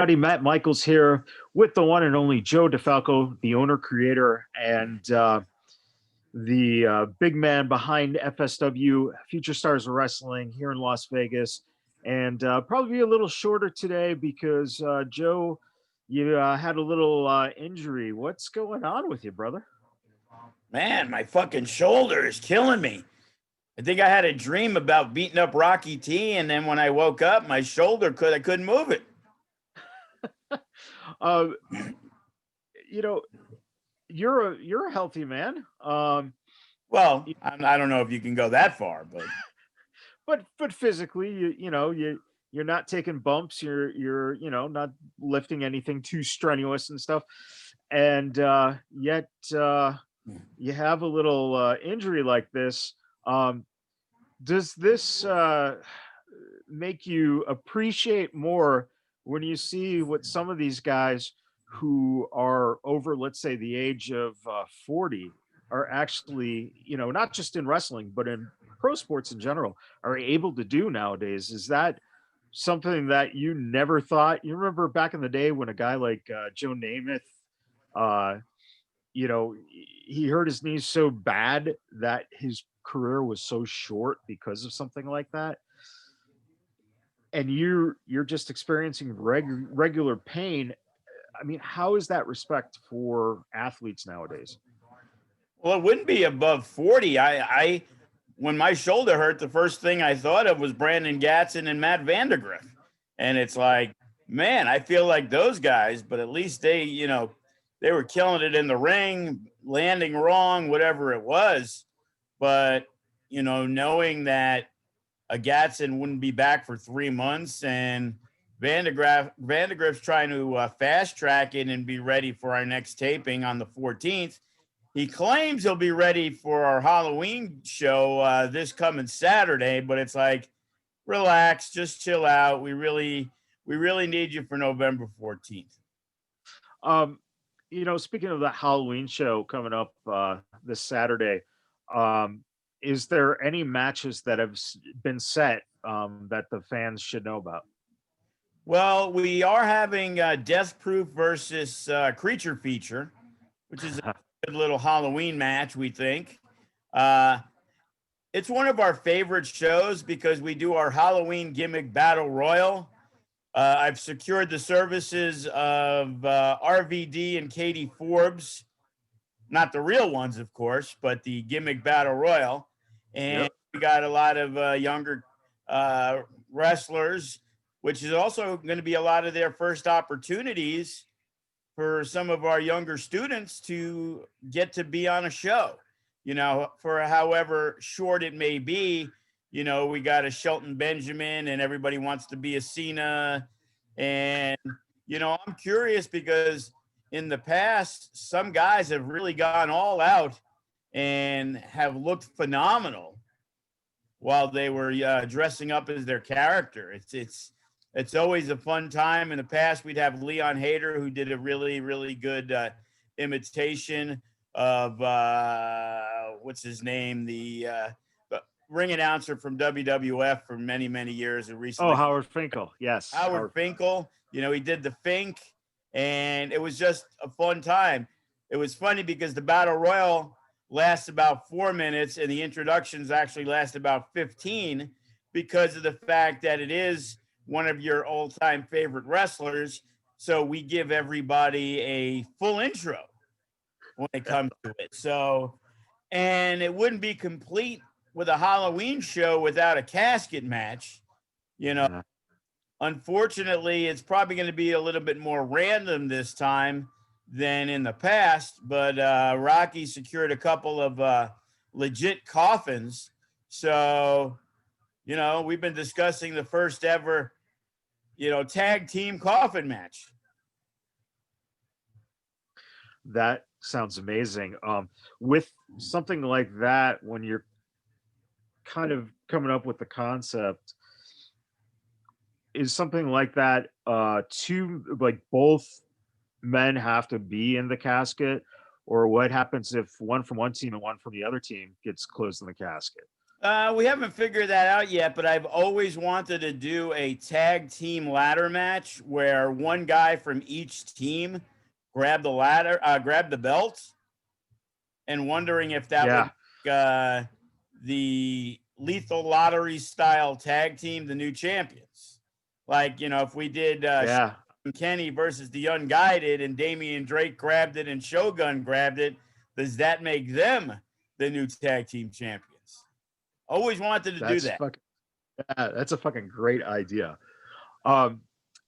Howdy, Matt Michaels here with the one and only Joe DeFalco, the owner, creator, and the big man behind FSW, Future Stars Wrestling here in Las Vegas. And probably be a little shorter today because, Joe, you had a little injury. What's going on with you, brother? Man, my fucking shoulder is killing me. I think I had a dream about beating up Rocky T, and then when I woke up, my shoulder I couldn't move it. uh, you know, you're a healthy man. Well, I don't know if you can go that far, but physically, you're not taking bumps. You're not lifting anything too strenuous and stuff, and yet you have a little injury like this. Does this make you appreciate more when you see what some of these guys who are over, let's say, the age of 40 are actually, not just in wrestling, but in pro sports in general, are able to do nowadays? Is that something that you never thought? You remember back in the day when a guy like Joe Namath, uh, he hurt his knees so bad that his career was so short because of something like that, and you're just experiencing regular pain. I mean, how is that respect for athletes nowadays? well, it wouldn't be above 40. I when my shoulder hurt, the first thing I thought of was Brandon Gatson and Matt Vandergriff. And it's like, man, I feel like those guys, but at least they were killing it in the ring, landing wrong, whatever it was. But, knowing that a Gatson wouldn't be back for 3 months and Vandergriff's trying to fast track it and be ready for our next taping on the 14th. He claims he'll be ready for our Halloween show this coming Saturday, but it's like, relax, just chill out. We really need you for November 14th. Speaking of that Halloween show coming up this Saturday, is there any matches that have been set that the fans should know about? Well, we are having Death Proof versus Creature Feature, which is a good little Halloween match, we think. It's one of our favorite shows because we do our Halloween gimmick battle royal. I've secured the services of RVD and Katie Forbes, not the real ones, of course, but the gimmick battle royal. And we got a lot of younger wrestlers, which is also going to be a lot of their first opportunities for some of our younger students to get to be on a show, for however short it may be. We got a Shelton Benjamin and everybody wants to be a Cena. And, I'm curious because in the past, some guys have really gone all out and have looked phenomenal while they were dressing up as their character. It's always a fun time. In the past, we'd have Leon Hayter, who did a really, really good imitation of what's his name, the ring announcer from WWF for many, many years. And recently, Howard Finkel. Yes, Howard Finkel. He did the Fink, and it was just a fun time. It was funny because the Battle Royal lasts about 4 minutes, and the introductions actually last about 15 because of the fact that it is one of your all-time favorite wrestlers. So we give everybody a full intro when it comes to it. So, and it wouldn't be complete with a Halloween show without a casket match. Unfortunately, it's probably going to be a little bit more random this time than in the past, but Rocky secured a couple of legit coffins. So, we've been discussing the first ever, tag team coffin match. That sounds amazing. With something like that, when you're kind of coming up with the concept, is something like that both men have to be in the casket, or what happens if one from one team and one from the other team gets closed in the casket? We haven't figured that out yet, but I've always wanted to do a tag team ladder match where one guy from each team grab the ladder, grab the belt, and wondering if that would Yeah. The lethal lottery style tag team the new champions. Like, if we did Yeah. Kenny versus the Unguided and Damian Drake grabbed it and Shogun grabbed it, does that make them the new tag team champions? Always wanted to do that. That's a fucking great idea. Um,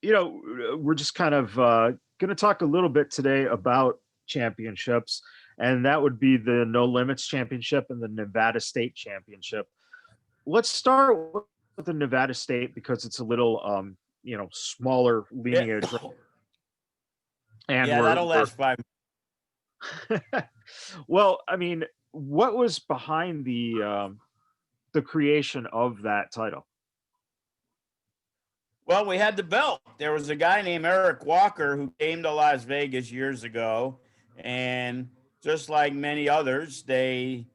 we're just kind of going to talk a little bit today about championships, and that would be the No Limits Championship and the Nevada State Championship. Let's start with the Nevada State because it's a little, smaller lineage. Yeah, And that'll last 5 Well, I mean, what was behind the creation of that title? Well, we had the belt. There was a guy named Eric Walker who came to Las Vegas years ago, and just like many others, he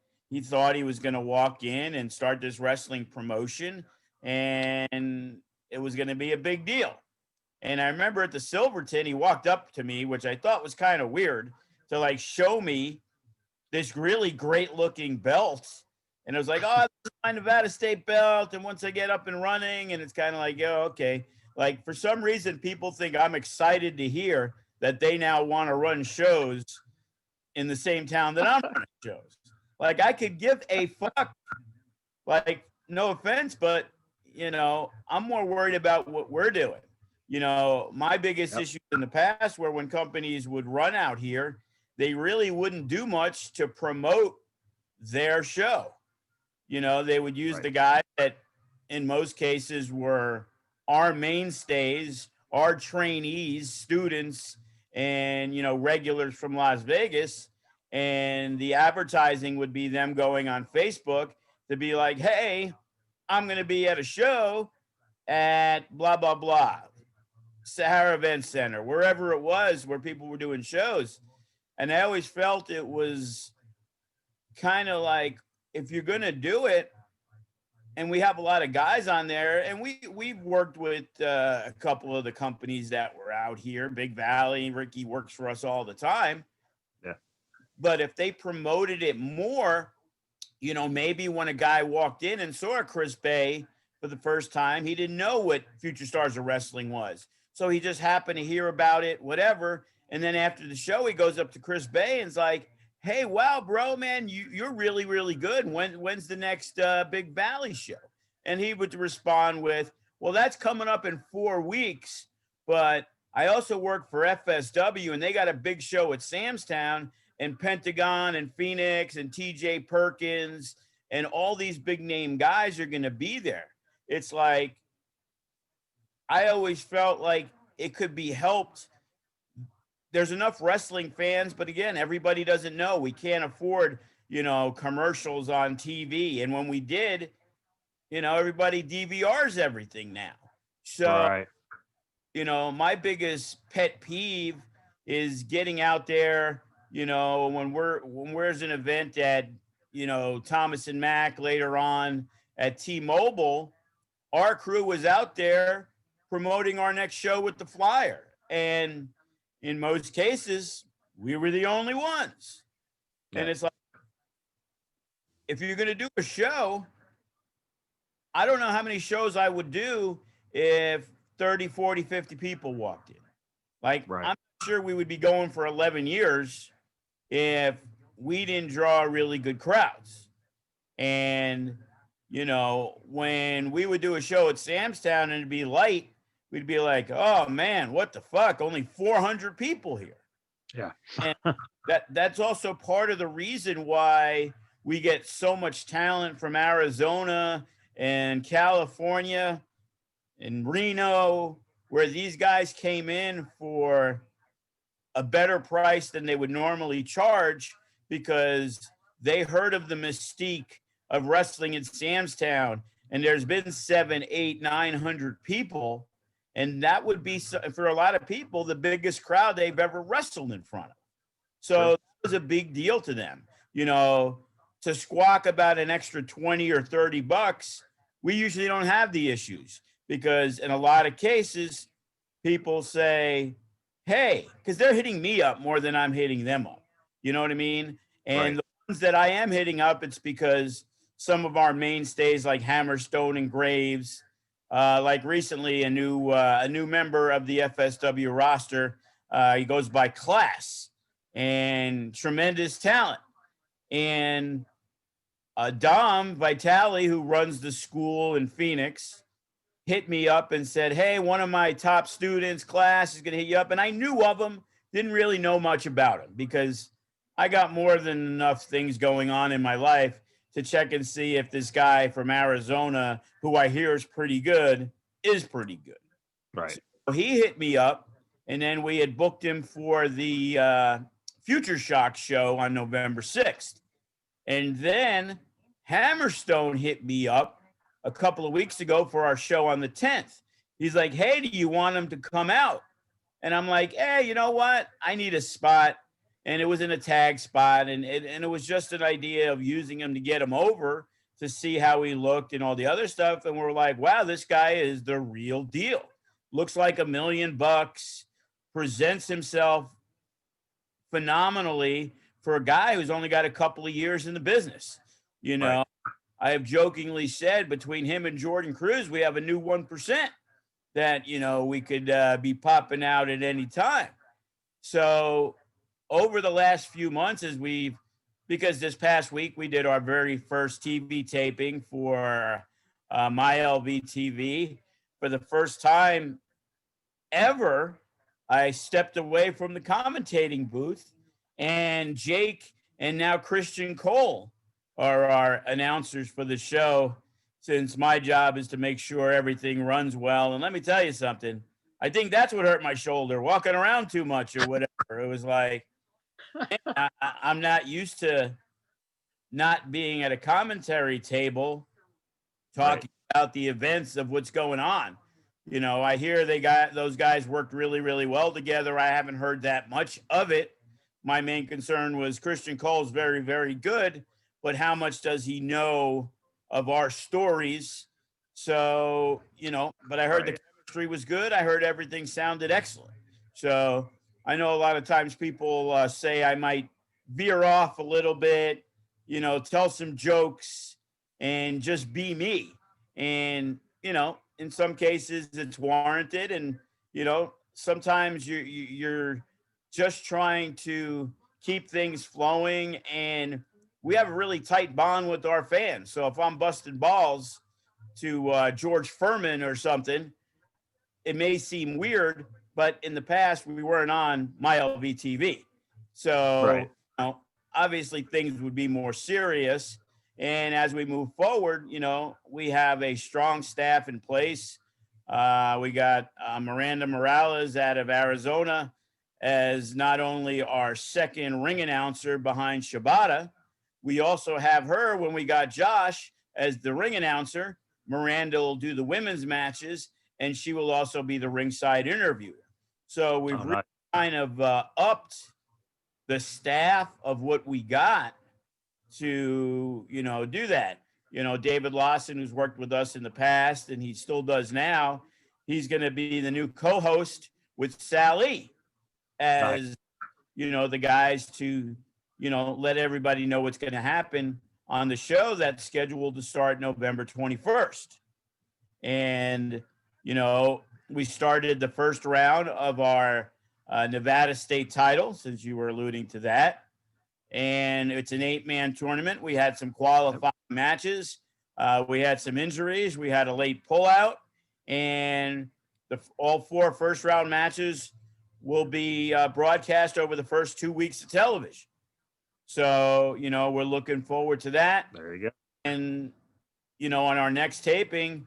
thought he was going to walk in and start this wrestling promotion, and it was going to be a big deal. And I remember at the Silverton, he walked up to me, which I thought was kind of weird, to like show me this really great looking belt. And it was like, oh, this is my Nevada State belt. And once I get up and running, and it's kind of like, oh, okay. Like for some reason, people think I'm excited to hear that they now want to run shows in the same town that I'm running shows. Like I could give a fuck. Like, no offense, but I'm more worried about what we're doing. My biggest issues in the past were when companies would run out here, they really wouldn't do much to promote their show. They would use the guys that in most cases were our mainstays, our trainees, students, and, regulars from Las Vegas. And the advertising would be them going on Facebook to be like, hey, I'm going to be at a show at blah, blah, blah, Sahara Event Center, wherever it was where people were doing shows. And I always felt it was kind of like, if you're going to do it, and we have a lot of guys on there, and we've worked with a couple of the companies that were out here, Big Valley, Ricky works for us all the time. Yeah. But if they promoted it more, maybe when a guy walked in and saw Chris Bey for the first time, he didn't know what Future Stars of Wrestling was. So he just happened to hear about it, whatever. And then after the show, he goes up to Chris Bey and is like, hey, wow, bro, man, you're really, really good. When's the next Big Valley show? And he would respond with, well, that's coming up in 4 weeks, but I also work for FSW, and they got a big show at Samstown, and Pentagon and Phoenix and TJ Perkins and all these big name guys are going to be there. It's like, I always felt like it could be helped. There's enough wrestling fans, but again, everybody doesn't know. We can't afford, commercials on TV. And when we did, everybody DVRs everything now. So, my biggest pet peeve is getting out there, when there's an event at, Thomas and Mack later on at T-Mobile, our crew was out there promoting our next show with the flyer. And in most cases, we were the only ones. Yeah. And it's like, if you're going to do a show, I don't know how many shows I would do if 30, 40, 50 people walked in. Like, I'm sure we would be going for 11 years if we didn't draw really good crowds. And, when we would do a show at Samstown and it'd be light, we'd be like, oh man, what the fuck? Only 400 people here. Yeah. And that's also part of the reason why we get so much talent from Arizona and California and Reno, where these guys came in for a better price than they would normally charge because they heard of the mystique of wrestling in Samstown. And there's been 700, 800, 900 people. And that would be, for a lot of people, the biggest crowd they've ever wrestled in front of. So it was a big deal to them. to squawk about an extra 20 or 30 bucks, we usually don't have the issues, because in a lot of cases, people say, hey, because they're hitting me up more than I'm hitting them up. You know what I mean? And Right. the ones that I am hitting up, it's because some of our mainstays like Hammerstone and Graves, like recently a new member of the FSW roster, he goes by CLAS, and tremendous talent. And Dom Vitale, who runs the school in Phoenix, hit me up and said, hey, one of my top students, CLAS, is going to hit you up. And I knew of him, didn't really know much about him, because I got more than enough things going on in my life to check and see if this guy from Arizona, who I hear is pretty good, is pretty good. Right. So he hit me up, and then we had booked him for the Future Shock show on November 6th. And then Hammerstone hit me up a couple of weeks ago for our show on the 10th. He's like, hey, do you want him to come out? And I'm like, hey, you know what? I need a spot. And it was in a tag spot. And it was just an idea of using him to get him over to see how he looked and all the other stuff. And we're like, wow, this guy is the real deal. Looks like $1 million, presents himself phenomenally for a guy who's only got a couple of years in the business. You know, right. I have jokingly said between him and Jordan Cruz, we have a new 1% that, you know, we could be popping out at any time. So over the last few months, because this past week we did our very first TV taping for My LV TV. For the first time ever, I stepped away from the commentating booth, and Jake and now Christian Cole are our announcers for the show, since my job is to make sure everything runs well. And let me tell you something, I think that's what hurt my shoulder, walking around too much or whatever. It was like, I'm not used to not being at a commentary table talking about the events of what's going on. You know, I hear those guys worked really, really well together. I haven't heard that much of it. My main concern was Christian Cole's very, very good, but how much does he know of our stories? So, you know, but I heard the chemistry was good. I heard everything sounded excellent. So I know a lot of times people say I might veer off a little bit, you know, tell some jokes and just be me. And, you know, in some cases it's warranted. And, you know, sometimes you're just trying to keep things flowing, and we have a really tight bond with our fans. So if I'm busting balls to George Furman or something, it may seem weird, but in the past we weren't on My LV TV. So, you know, obviously things would be more serious. And as we move forward, you know, we have a strong staff in place. We got Miranda Morales out of Arizona as not only our second ring announcer behind Shibata, we also have her when we got Josh as the ring announcer. Miranda will do the women's matches, and she will also be the ringside interviewer. So we've really kind of upped the staff of what we got to, you know, do that. You know, David Lawson, who's worked with us in the past, and he still does now, he's going to be the new co-host with Sally as, you know, the guys to, you know, let everybody know what's going to happen on the show that's scheduled to start November 21st. And, you know, we started the first round of our Nevada state title, since you were alluding to that. And it's an 8-man tournament. We had some qualifying matches. We had some injuries. We had a late pullout. And all 4 first round matches will be broadcast over the first 2 weeks of television. So, you know, we're looking forward to that. There you go. And, you know, on our next taping,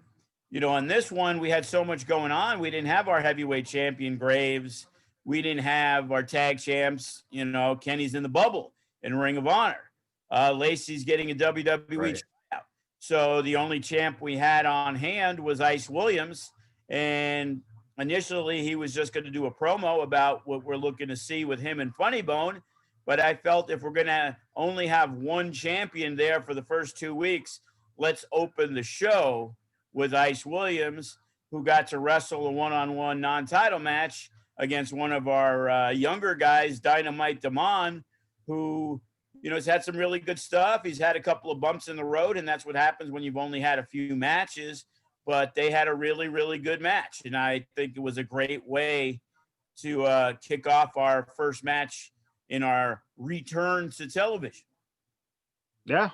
you know, on this one, we had so much going on. We didn't have our heavyweight champion, Graves. We didn't have our tag champs. You know, Kenny's in the bubble in Ring of Honor. Lacey's getting a WWE tryout. So the only champ we had on hand was Ice Williams. And initially, he was just going to do a promo about what we're looking to see with him and Funny Bone. But I felt if we're going to only have one champion there for the first 2 weeks, let's open the show with Ice Williams, who got to wrestle a one-on-one non-title match against one of our younger guys, Dynamite Damon, who, has had some really good stuff. He's had a couple of bumps in the road, and that's what happens when you've only had a few matches. But they had a really, really good match, and I think it was a great way to kick off our first match in our return to television. Yeah.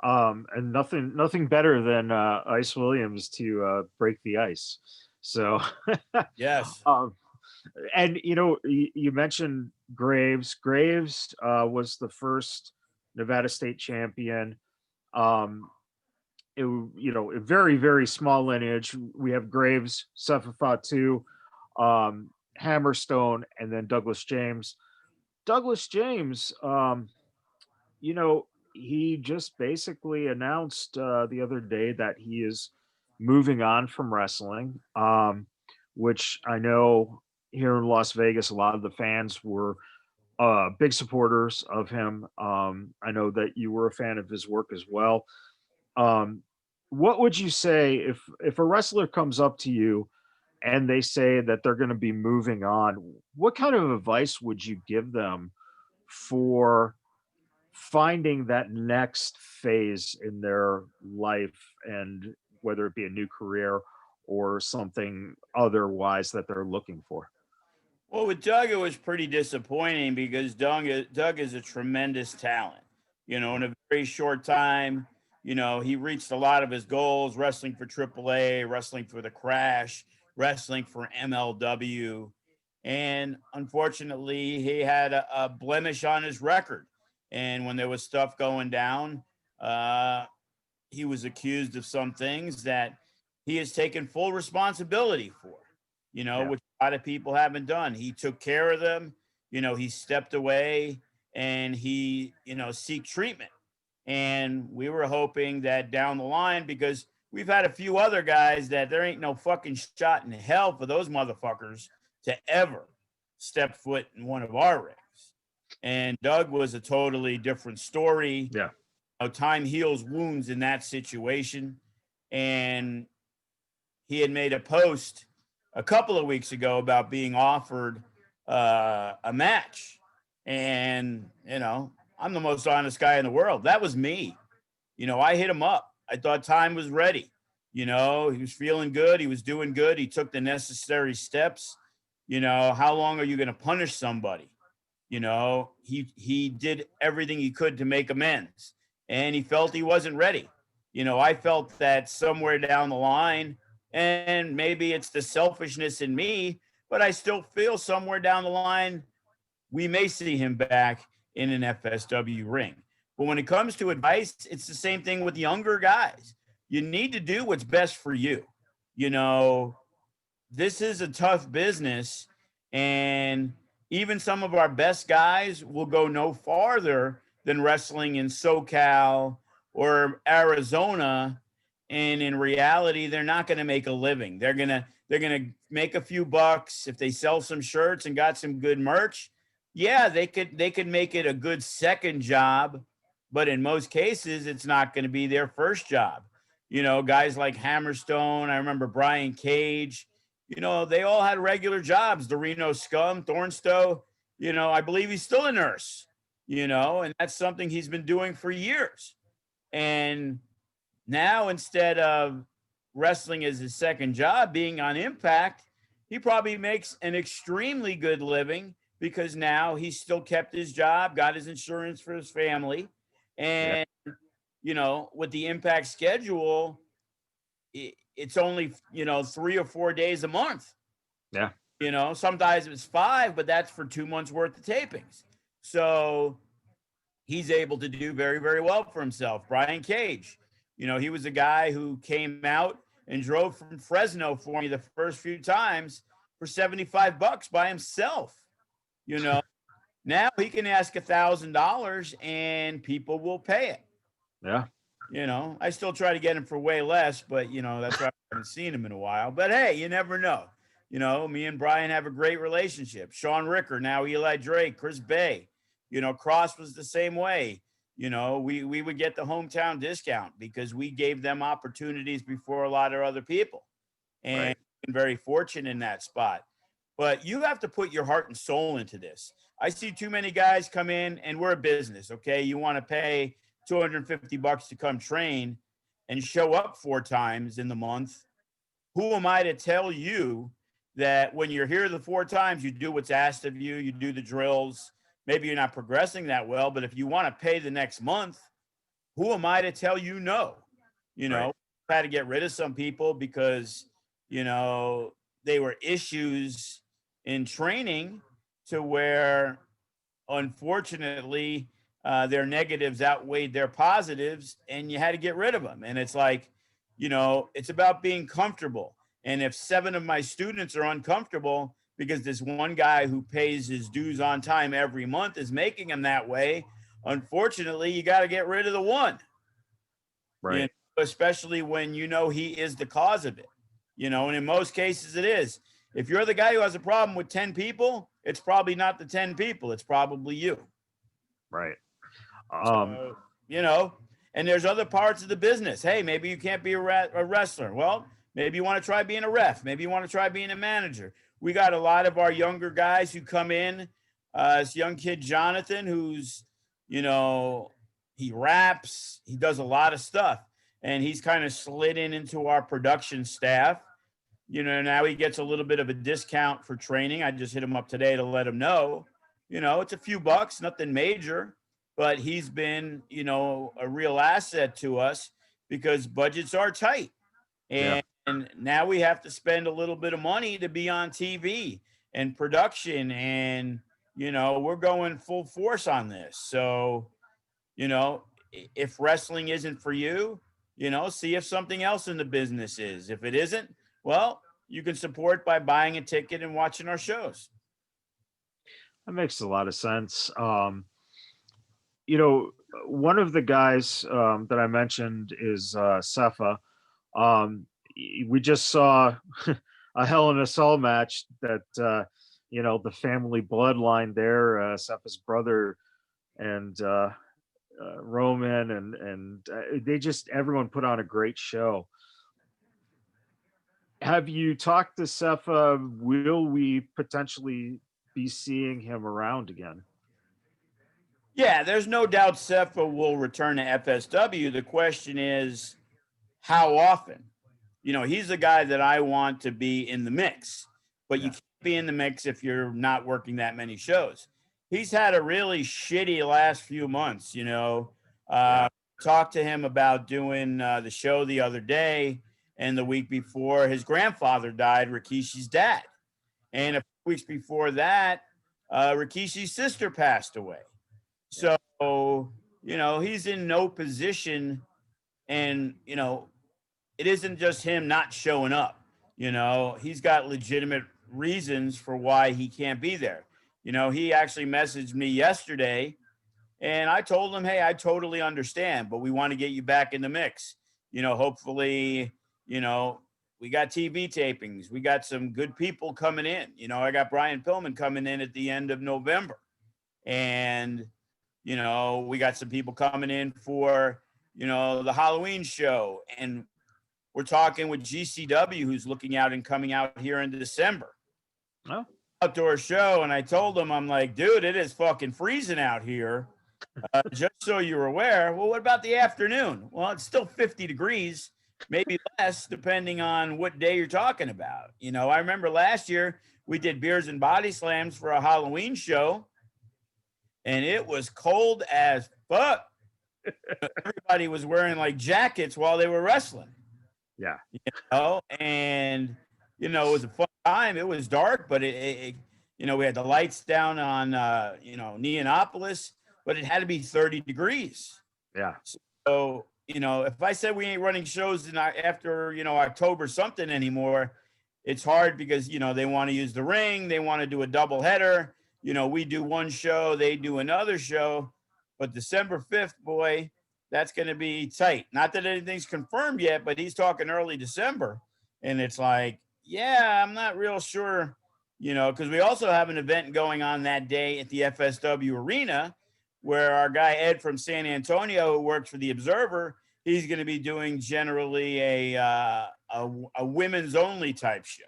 And nothing better than Ice Williams to break the ice. So yes. And you mentioned Graves. Graves was the first Nevada State champion. A very, very small lineage. We have Graves, Sefa Fatu, Hammerstone, and then Douglas James. Douglas James, he just basically announced the other day that he is moving on from wrestling, which I know here in Las Vegas, a lot of the fans were big supporters of him. I know that you were a fan of his work as well. What would you say if a wrestler comes up to you and they say that they're going to be moving on? What kind of advice would you give them for finding that next phase in their life, and whether it be a new career or something otherwise that they're looking for? Well, with Doug, it was pretty disappointing because Doug is a tremendous talent. In a very short time, he reached a lot of his goals, wrestling for AAA, wrestling for the Crash, wrestling for MLW. And unfortunately, he had a blemish on his record. And when there was stuff going down, he was accused of some things that he has taken full responsibility for, Yeah. which a lot of people haven't done. He took care of them, he stepped away and he, seek treatment. And we were hoping that down the line, because we've had a few other guys that there ain't no fucking shot in hell for those motherfuckers to ever step foot in one of our rings. And Doug was a totally different story. Yeah. Time heals wounds in that situation. And he had made a post a couple of weeks ago about being offered a match. And, I'm the most honest guy in the world. That was me. I hit him up. I thought time was ready. He was feeling good. He was doing good. He took the necessary steps. How long are you going to punish somebody? He did everything he could to make amends, and he felt he wasn't ready. I felt that somewhere down the line, and maybe it's the selfishness in me, but I still feel somewhere down the line, we may see him back in an FSW ring. But when it comes to advice, it's the same thing with younger guys. You need to do what's best for you. This is a tough business, and even some of our best guys will go no farther than wrestling in SoCal or Arizona. And in reality, they're not going to make a living. They're going to make a few bucks if they sell some shirts and got some good merch. Yeah, they could make it a good second job, but in most cases, it's not going to be their first job. Guys like Hammerstone, I remember Brian Cage, they all had regular jobs. The Reno Scum, Thornstowe, I believe he's still a nurse, and that's something he's been doing for years. And now, instead of wrestling as his second job, being on Impact, he probably makes an extremely good living because now he's still kept his job, got his insurance for his family. And, with the Impact schedule, it's only, 3 or 4 days a month. Yeah. Sometimes it's 5, but that's for 2 months worth of tapings. So he's able to do very, very well for himself. Brian Cage, he was a guy who came out and drove from Fresno for me the first few times for $75 by himself. Now he can ask $1,000 and people will pay it. Yeah. I still try to get him for way less, but that's why I haven't seen him in a while. But hey, you never know. Me and Brian have a great relationship. Sean Ricker, now Eli Drake, Chris Bey, Cross was the same way. We would get the hometown discount because we gave them opportunities before a lot of other people. And Right. been very fortunate in that spot. But you have to put your heart and soul into this. I see too many guys come in, and we're a business, okay? You want to pay $250 to come train and show up 4 times in the month. Who am I to tell you that when you're here the 4 times, you do what's asked of you, you do the drills. Maybe you're not progressing that well, but if you want to pay the next month, who am I to tell you no? Right. I had to get rid of some people because, they were issues in training to where, unfortunately, their negatives outweighed their positives, and you had to get rid of them. And it's like, it's about being comfortable. And if 7 of my students are uncomfortable because this one guy who pays his dues on time every month is making them that way, unfortunately, you got to get rid of the one. Right. Especially when he is the cause of it. And in most cases it is. If you're the guy who has a problem with 10 people, it's probably not the 10 people. It's probably you. Right. So, and there's other parts of the business. Hey, maybe you can't be a wrestler. Well, maybe you want to try being a ref. Maybe you want to try being a manager. We got a lot of our younger guys who come in. This young kid, Jonathan, who's, he raps, he does a lot of stuff. And he's kind of slid into our production staff. Now he gets a little bit of a discount for training. I just hit him up today to let him know, it's a few bucks, nothing major, but he's been, a real asset to us because budgets are tight. And now we have to spend a little bit of money to be on TV and production. And, we're going full force on this. So, if wrestling isn't for you, see if something else in the business is. If it isn't, well, you can support by buying a ticket and watching our shows. That makes a lot of sense. One of the guys that I mentioned is Sefa. We just saw a Hell in a Cell match that, the family bloodline there, Sefa's brother and Roman, and everyone put on a great show. Have you talked to Sefa? Will we potentially be seeing him around again? Yeah, there's no doubt Sefa will return to FSW. The question is, how often? He's a guy that I want to be in the mix, but you can't be in the mix if you're not working that many shows. He's had a really shitty last few months, Talked to him about doing the show the other day, and the week before his grandfather died, Rikishi's dad. And a few weeks before that, Rikishi's sister passed away. So, he's in no position, and, it isn't just him not showing up. He's got legitimate reasons for why he can't be there. He actually messaged me yesterday, and I told him, hey, I totally understand, but we want to get you back in the mix. Hopefully, we got TV tapings. We got some good people coming in. I got Brian Pillman coming in at the end of November. And, we got some people coming in for, the Halloween show. And we're talking with GCW, who's looking out and coming out here in December. Oh. Outdoor show. And I told him, I'm like, dude, it is fucking freezing out here. Just so you're aware. Well, what about the afternoon? Well, it's still 50 degrees, maybe less, depending on what day you're talking about. I remember last year we did beers and body slams for a Halloween show, and it was cold as fuck. Everybody was wearing like jackets while they were wrestling. Yeah. And it was a fun time. It was dark, but it we had the lights down on Neonopolis, but it had to be 30 degrees. Yeah. So, if I said we ain't running shows after, October something anymore, it's hard because, they want to use the ring. They want to do a double header. We do one show, they do another show, but December 5th, boy, that's going to be tight. Not that anything's confirmed yet, but he's talking early December. And it's like, yeah, I'm not real sure, because we also have an event going on that day at the FSW arena. where our guy Ed from San Antonio, who works for the Observer, he's going to be doing generally a women's only type show.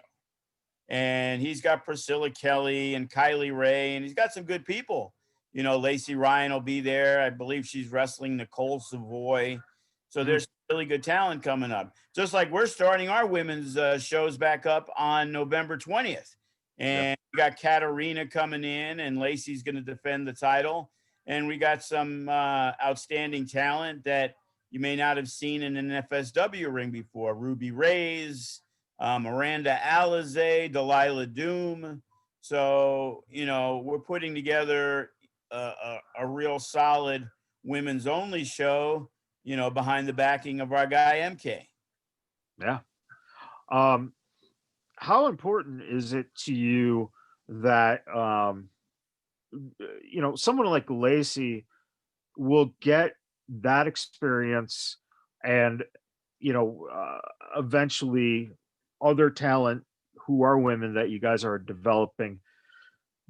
And he's got Priscilla Kelly and Kylie Ray, and he's got some good people. You know, Lacey Ryan will be there. I believe she's wrestling Nicole Savoy. So there's really good talent coming up. Just like we're starting our women's shows back up on November 20th. And we got Katarina coming in, and Lacey's going to defend the title. And we got some outstanding talent that you may not have seen in an FSW ring before. Ruby Reyes, Miranda Alizé, Delilah Doom. So, you know, we're putting together a real solid women's only show, you know, behind the backing of our guy MK. Yeah. How important is it to you that you know, someone like Lacey will get that experience, and you know, eventually other talent who are women that you guys are developing,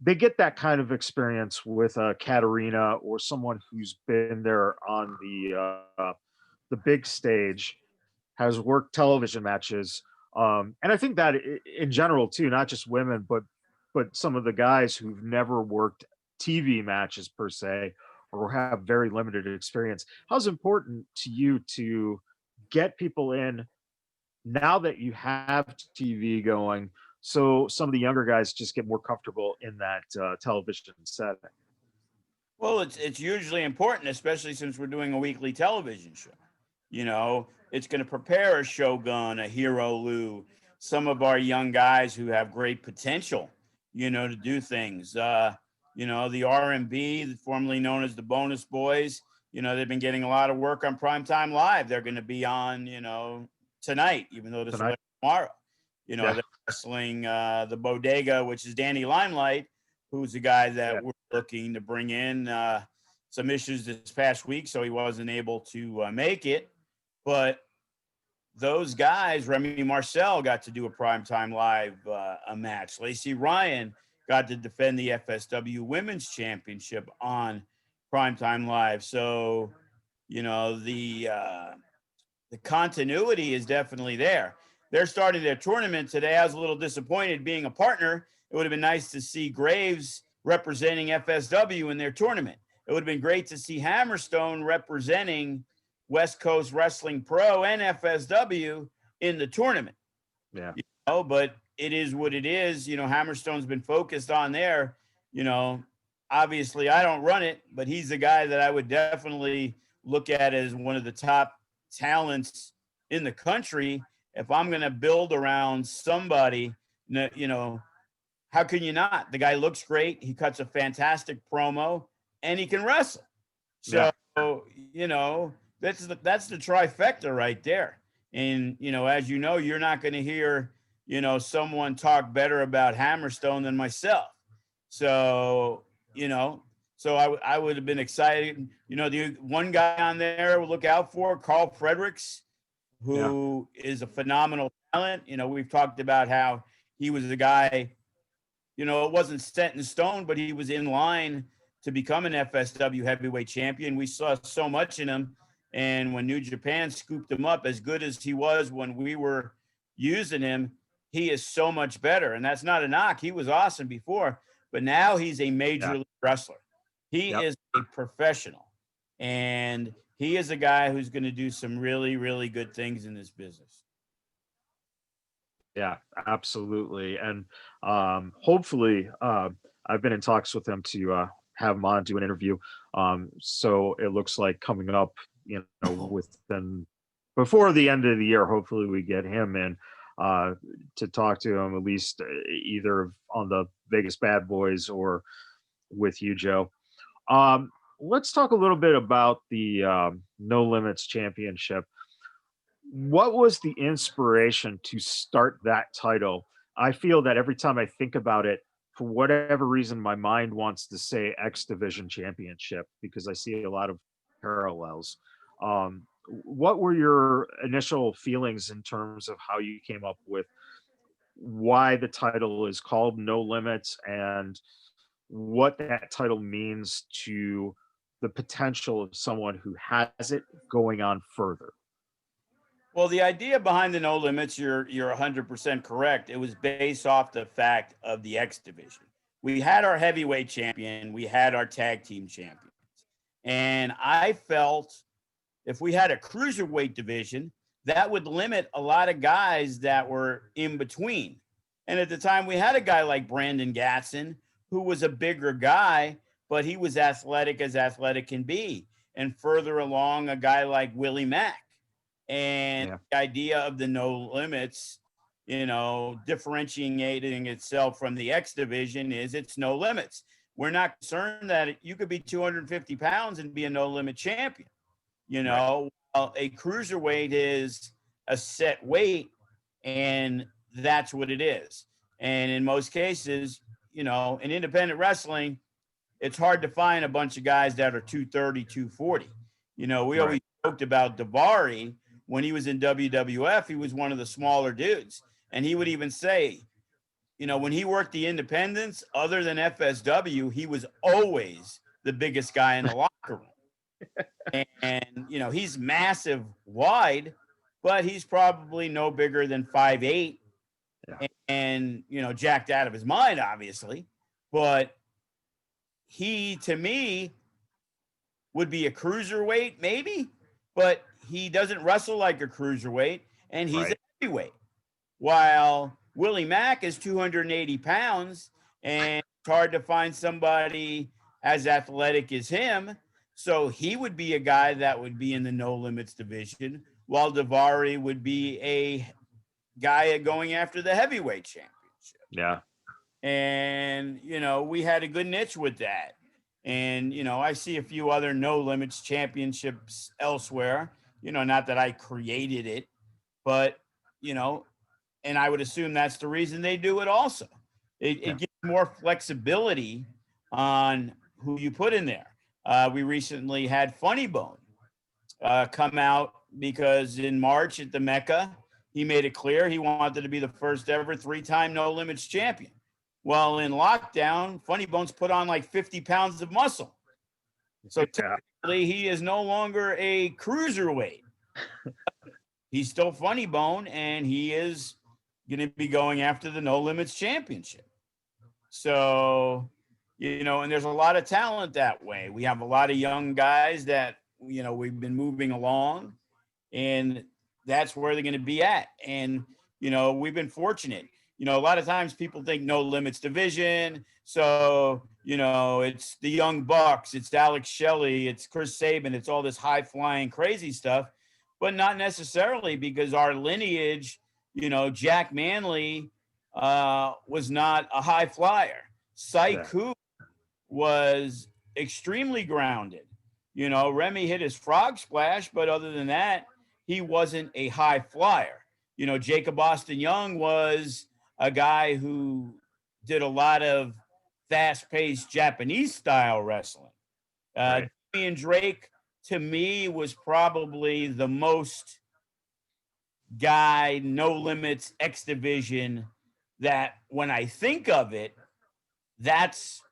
they get that kind of experience with Katarina or someone who's been there on the big stage, has worked television matches, and I think that in general too, not just women, but some of the guys who've never worked TV matches per se, or have very limited experience. How's important to you to get people in now that you have TV going, so some of the younger guys just get more comfortable in that television setting? Well, it's usually important, especially since we're doing a weekly television show. You know, it's going to prepare a Shogun, a Hero Lou, some of our young guys who have great potential, you know, to do things. You know, the R&B, formerly known as the Bonus Boys, you know, they've been getting a lot of work on Primetime Live. They're going to be on, you know, tonight, even though this will Tonight, be tomorrow. You know, yeah, they're wrestling the Bodega, which is Danny Limelight, who's the guy that yeah, we're looking to bring in. Some issues this past week, so he wasn't able to make it. But those guys, Remy Marcel got to do a Primetime Live a match. Lacey Ryan got to defend the FSW Women's Championship on Primetime Live. So, you know, the continuity is definitely there. They're starting their tournament today. I was a little disappointed being a partner. It would have been nice to see Graves representing FSW in their tournament. It would have been great to see Hammerstone representing West Coast Wrestling Pro and FSW in the tournament. yeah, You know, but it is what it is. You know, Hammerstone's been focused on there. You know, obviously I don't run it, but he's the guy that I would definitely look at as one of the top talents in the country. If I'm going to build around somebody, you know, how can you not? The guy looks great. He cuts a fantastic promo, and he can wrestle. yeah, So, you know, that's the trifecta right there. And, you know, as you know, you're not going to hear, you know, someone talk better about Hammerstone than myself. So, you know, so I would have been excited. You know, the one guy on there we'll look out for, Carl Fredericks, yeah, who is a phenomenal talent. You know, we've talked about how he was the guy, you know, it wasn't set in stone, but he was in line to become an FSW heavyweight champion. We saw so much in him. And when New Japan scooped him up, as good as he was when we were using him, he is so much better. And that's not a knock. He was awesome before, but now he's a yeah, major league wrestler. He yep, is a professional. And he is a guy who's going to do some really, really good things in this business. yeah, absolutely. And hopefully, I've been in talks with them to have him on, do an interview. So it looks like coming up, you know, within before the end of the year, hopefully we get him in to talk to him, at least either on the Vegas Bad Boys or with you, Joe. Let's talk a little bit about the No Limits Championship. What was the inspiration to start that title? I feel that every time I think about it, for whatever reason, my mind wants to say X Division Championship because I see a lot of parallels. What were your initial feelings in terms of how you came up with why the title is called No Limits, and what that title means to the potential of someone who has it going on further? Well, the idea behind the No Limits, you're 100% correct. It was based off the fact of the X division. We had our heavyweight champion, we had our tag team champions, and I felt if we had a cruiserweight division, that would limit a lot of guys that were in between. And at the time, we had a guy like Brandon Gatson, who was a bigger guy, but he was athletic as athletic can be. And further along, a guy like Willie Mack. And the idea of the No Limits, differentiating itself from the X division is it's no limits. We're not concerned that you could be 250 pounds and be a no limit champion. While a cruiserweight is a set weight, and that's what it is. And in most cases, in independent wrestling, it's hard to find a bunch of guys that are 230, 240. We always joked about Daivari. When he was in WWF, he was one of the smaller dudes. And he would even say, when he worked the independents, other than FSW, he was always the biggest guy in the locker room. And he's massive wide, but he's probably no bigger than 5'8", and jacked out of his mind, obviously. But he, to me, would be a cruiserweight, maybe, but he doesn't wrestle like a cruiserweight, and he's a heavyweight. While Willie Mack is 280 pounds, and it's hard to find somebody as athletic as him. So he would be a guy that would be in the No Limits division, while Daivari would be a guy going after the heavyweight championship. Yeah. And, we had a good niche with that. And, I see a few other No Limits championships elsewhere, not that I created it, but, and I would assume that's the reason they do it also. It gives more flexibility on who you put in there. We recently had Funny Bone come out because in March at the Mecca, he made it clear he wanted to be the first ever 3-time No Limits champion. Well, in lockdown, Funny Bone's put on like 50 pounds of muscle. So technically, he is no longer a cruiserweight. He's still Funny Bone, and he is going to be going after the No Limits championship. So, and there's a lot of talent that way. We have a lot of young guys that, we've been moving along, and that's where they're going to be at. And, we've been fortunate. A lot of times people think No Limits division. So, it's the Young Bucks, it's Alex Shelley, it's Chris Sabin, it's all this high flying crazy stuff, but not necessarily, because our lineage, Jack Manley was not a high flyer. Saiku was extremely grounded. Remy hit his frog splash, but other than that, he wasn't a high flyer. Jacob Austin Young was a guy who did a lot of fast-paced Japanese-style wrestling. Damian Drake, to me, was probably the most guy, No Limits, X Division, that when I think of it, that's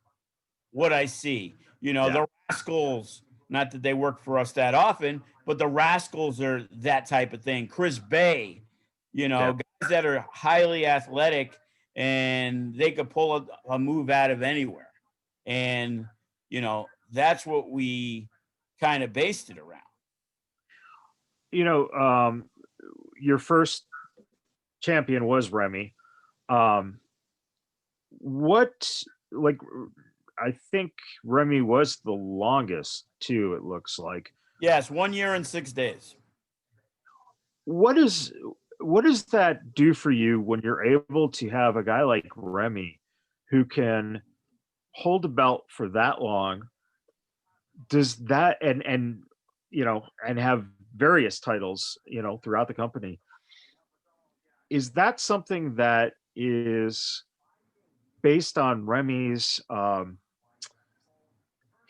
what I see. The Rascals, not that they work for us that often, but the Rascals are that type of thing. Chris Bey, guys that are highly athletic, and they could pull a move out of anywhere. And, that's what we kind of based it around. Your first champion was Remy. I think Remy was the longest too, it looks like. Yes, 1 year and 6 days. What does that do for you when you're able to have a guy like Remy who can hold a belt for that long? Does that and have various titles, throughout the company. Is that something that is based on Remy's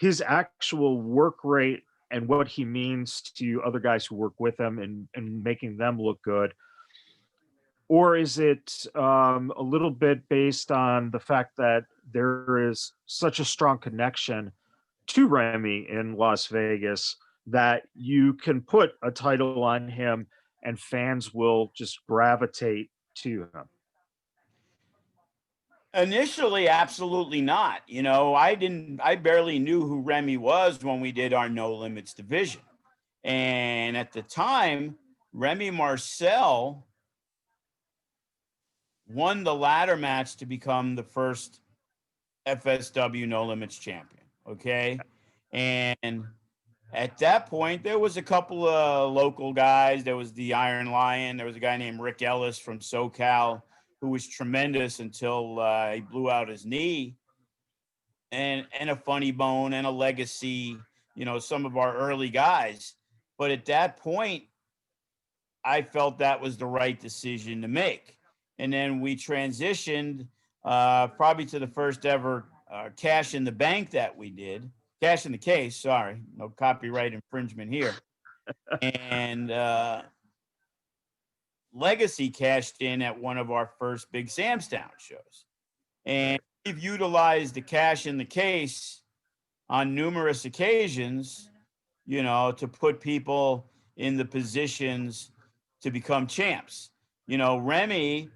his actual work rate and what he means to other guys who work with him and making them look good? Or is it a little bit based on the fact that there is such a strong connection to Remy in Las Vegas that you can put a title on him and fans will just gravitate to him? Initially, absolutely not. I barely knew who Remy was when we did our No Limits division. And at the time, Remy Marcel won the ladder match to become the first FSW No Limits champion. Okay. And at that point, there was a couple of local guys. There was the Iron Lion. There was a guy named Rick Ellis from SoCal who was tremendous until he blew out his knee. And a Funny Bone and a Legacy, some of our early guys. But at that point, I felt that was the right decision to make. And then we transitioned probably to the first ever Cash in the Bank that we did. Cash in the Case, sorry, no copyright infringement here. And Legacy cashed in at one of our first Big Sam's Town shows. And we've utilized the Cash in the Case on numerous occasions, to put people in the positions to become champs. Remy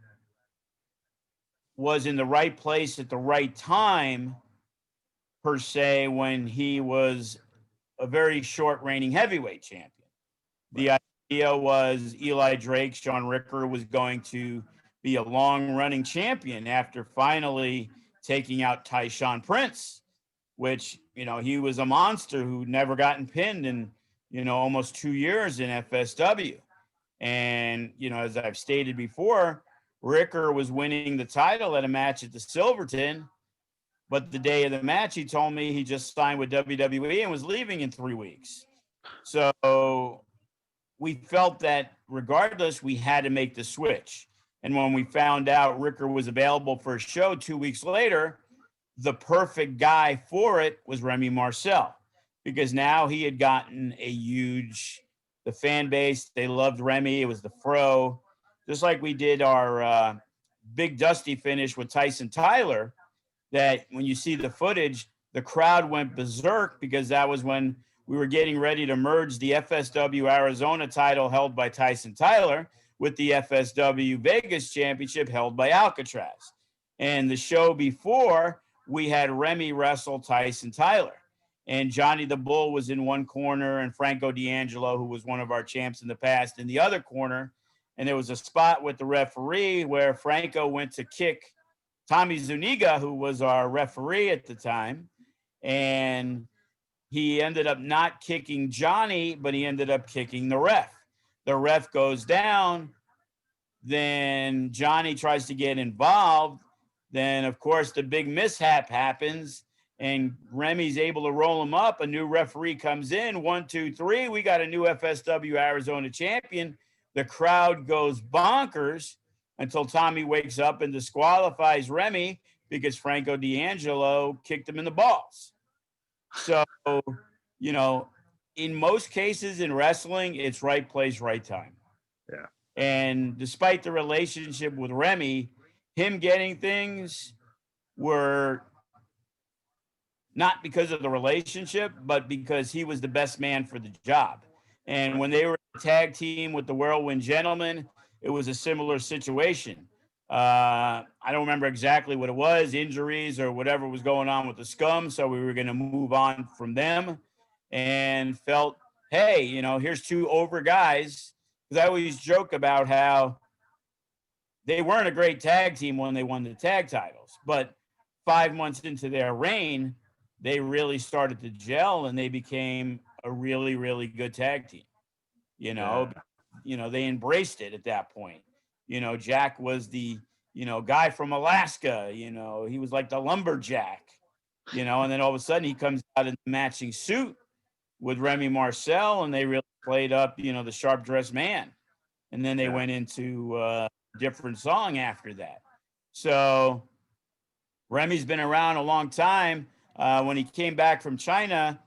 was in the right place at the right time, per se, when he was a very short reigning heavyweight champion. The idea was Eli Drake, Sean Ricker, was going to be a long running champion after finally taking out Tyshawn Prince, which, he was a monster who never gotten pinned in, almost 2 years in FSW. And, as I've stated before, Ricker was winning the title at a match at the Silverton, but the day of the match, he told me he just signed with WWE and was leaving in 3 weeks. So we felt that regardless, we had to make the switch. And when we found out Ricker was available for a show 2 weeks later, the perfect guy for it was Remy Marcel, because now he had gotten the fan base. They loved Remy. It was the Fro. Just like we did our Big Dusty finish with Tyson Tyler, that when you see the footage, the crowd went berserk because that was when we were getting ready to merge the FSW Arizona title held by Tyson Tyler with the FSW Vegas Championship held by Alcatraz. And the show before, we had Remy wrestle Tyson Tyler. And Johnny the Bull was in one corner and Franco D'Angelo, who was one of our champs in the past, in the other corner. And there was a spot with the referee where Franco went to kick Tommy Zuniga, who was our referee at the time. And he ended up not kicking Johnny, but he ended up kicking the ref. The ref goes down. Then Johnny tries to get involved. Then, of course, the big mishap happens, and Remy's able to roll him up. A new referee comes in. 1, 2, 3. We got a new FSW Arizona champion. The crowd goes bonkers until Tommy wakes up and disqualifies Remy because Franco D'Angelo kicked him in the balls. So, in most cases in wrestling, it's right place, right time. Yeah. And despite the relationship with Remy, him getting things were not because of the relationship, but because he was the best man for the job. And when they were a tag team with the Whirlwind Gentlemen, it was a similar situation. I don't remember exactly what it was, injuries or whatever was going on with the Scum. So we were going to move on from them and felt, hey, here's two over guys. Because I always joke about how they weren't a great tag team when they won the tag titles, but 5 months into their reign, they really started to gel and they became a really, really good tag team. They embraced it at that point. Jack was the, guy from Alaska, he was like the lumberjack, and then all of a sudden he comes out in the matching suit with Remy Marcel and they really played up, the sharp dressed man. And then they went into different song after that. So Remy's been around a long time. When he came back from China,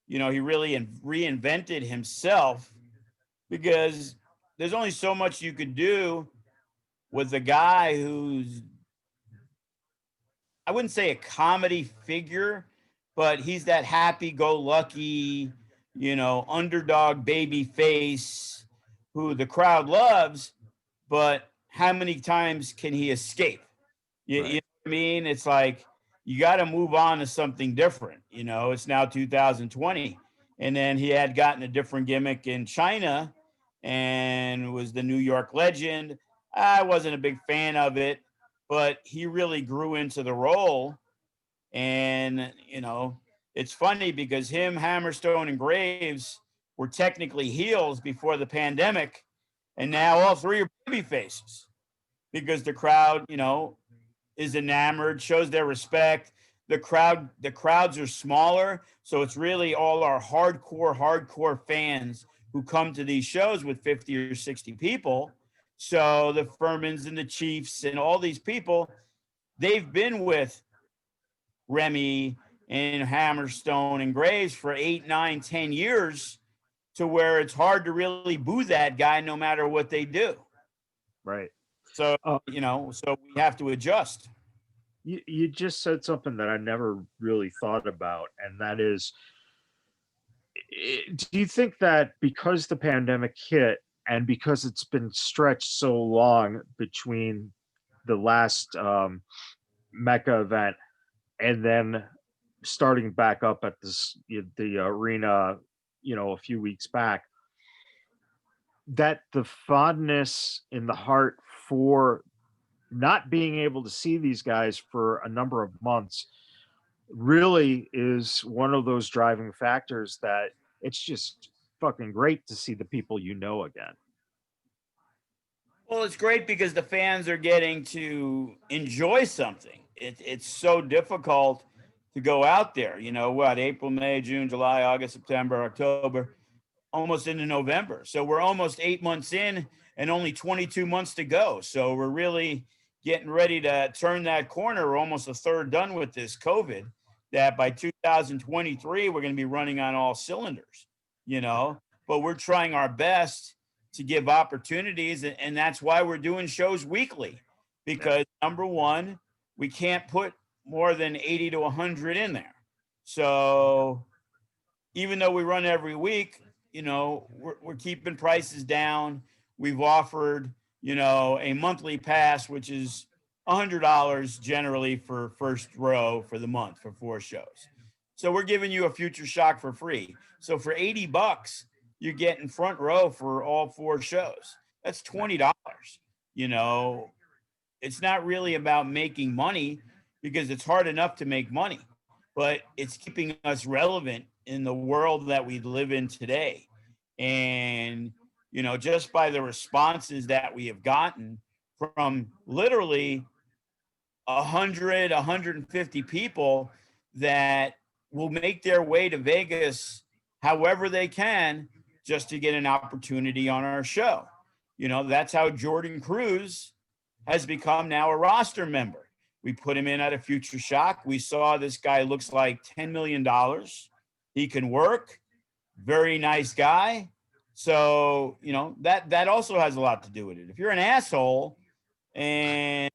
he really reinvented himself because there's only so much you could do with a guy who's, I wouldn't say a comedy figure, but he's that happy-go-lucky, underdog baby face who the crowd loves. But how many times can he escape? You know what I mean? It's like you got to move on to something different. It's now 2020. And then he had gotten a different gimmick in China and was the New York legend. I wasn't a big fan of it, but he really grew into the role. And, it's funny because him, Hammerstone, and Graves were technically heels before the pandemic. And now all three are baby faces because the crowd, is enamored, shows their respect. The crowds are smaller. So it's really all our hardcore fans who come to these shows with 50 or 60 people. So the Furmans and the Chiefs and all these people, they've been with Remy and Hammerstone and Graves for 8, 9, 10 years, to where it's hard to really boo that guy no matter what they do. Right. So, so we have to adjust. You just said something that I never really thought about, and that is, do you think that because the pandemic hit and because it's been stretched so long between the last Mecca event and then starting back up at the arena, a few weeks back, that the fondness in the heart for not being able to see these guys for a number of months really is one of those driving factors that it's just fucking great to see the people again? Well, it's great because the fans are getting to enjoy something. It's so difficult to go out there, April, May, June, July, August, September, October, almost into November. So we're almost 8 months in and only 22 months to go. So we're really getting ready to turn that corner. We're almost a third done with this COVID, that by 2023, we're going to be running on all cylinders, but we're trying our best to give opportunities. And that's why we're doing shows weekly, because number one, we can't put more than 80 to 100 in there. So even though we run every week, we're keeping prices down. We've offered, a monthly pass, which is $100 generally for first row for the month for 4 shows. So we're giving you a future shock for free. So for $80, you're getting front row for all 4 shows. That's $20. It's not really about making money, because it's hard enough to make money, but it's keeping us relevant in the world that we live in today. And, just by the responses that we have gotten from literally 100, 150 people that will make their way to Vegas however they can just to get an opportunity on our show. That's how Jordan Cruz has become now a roster member. We put him in at a future shock. We saw this guy looks like $10 million. He can work. Very nice guy. So, that also has a lot to do with it. If you're an asshole and,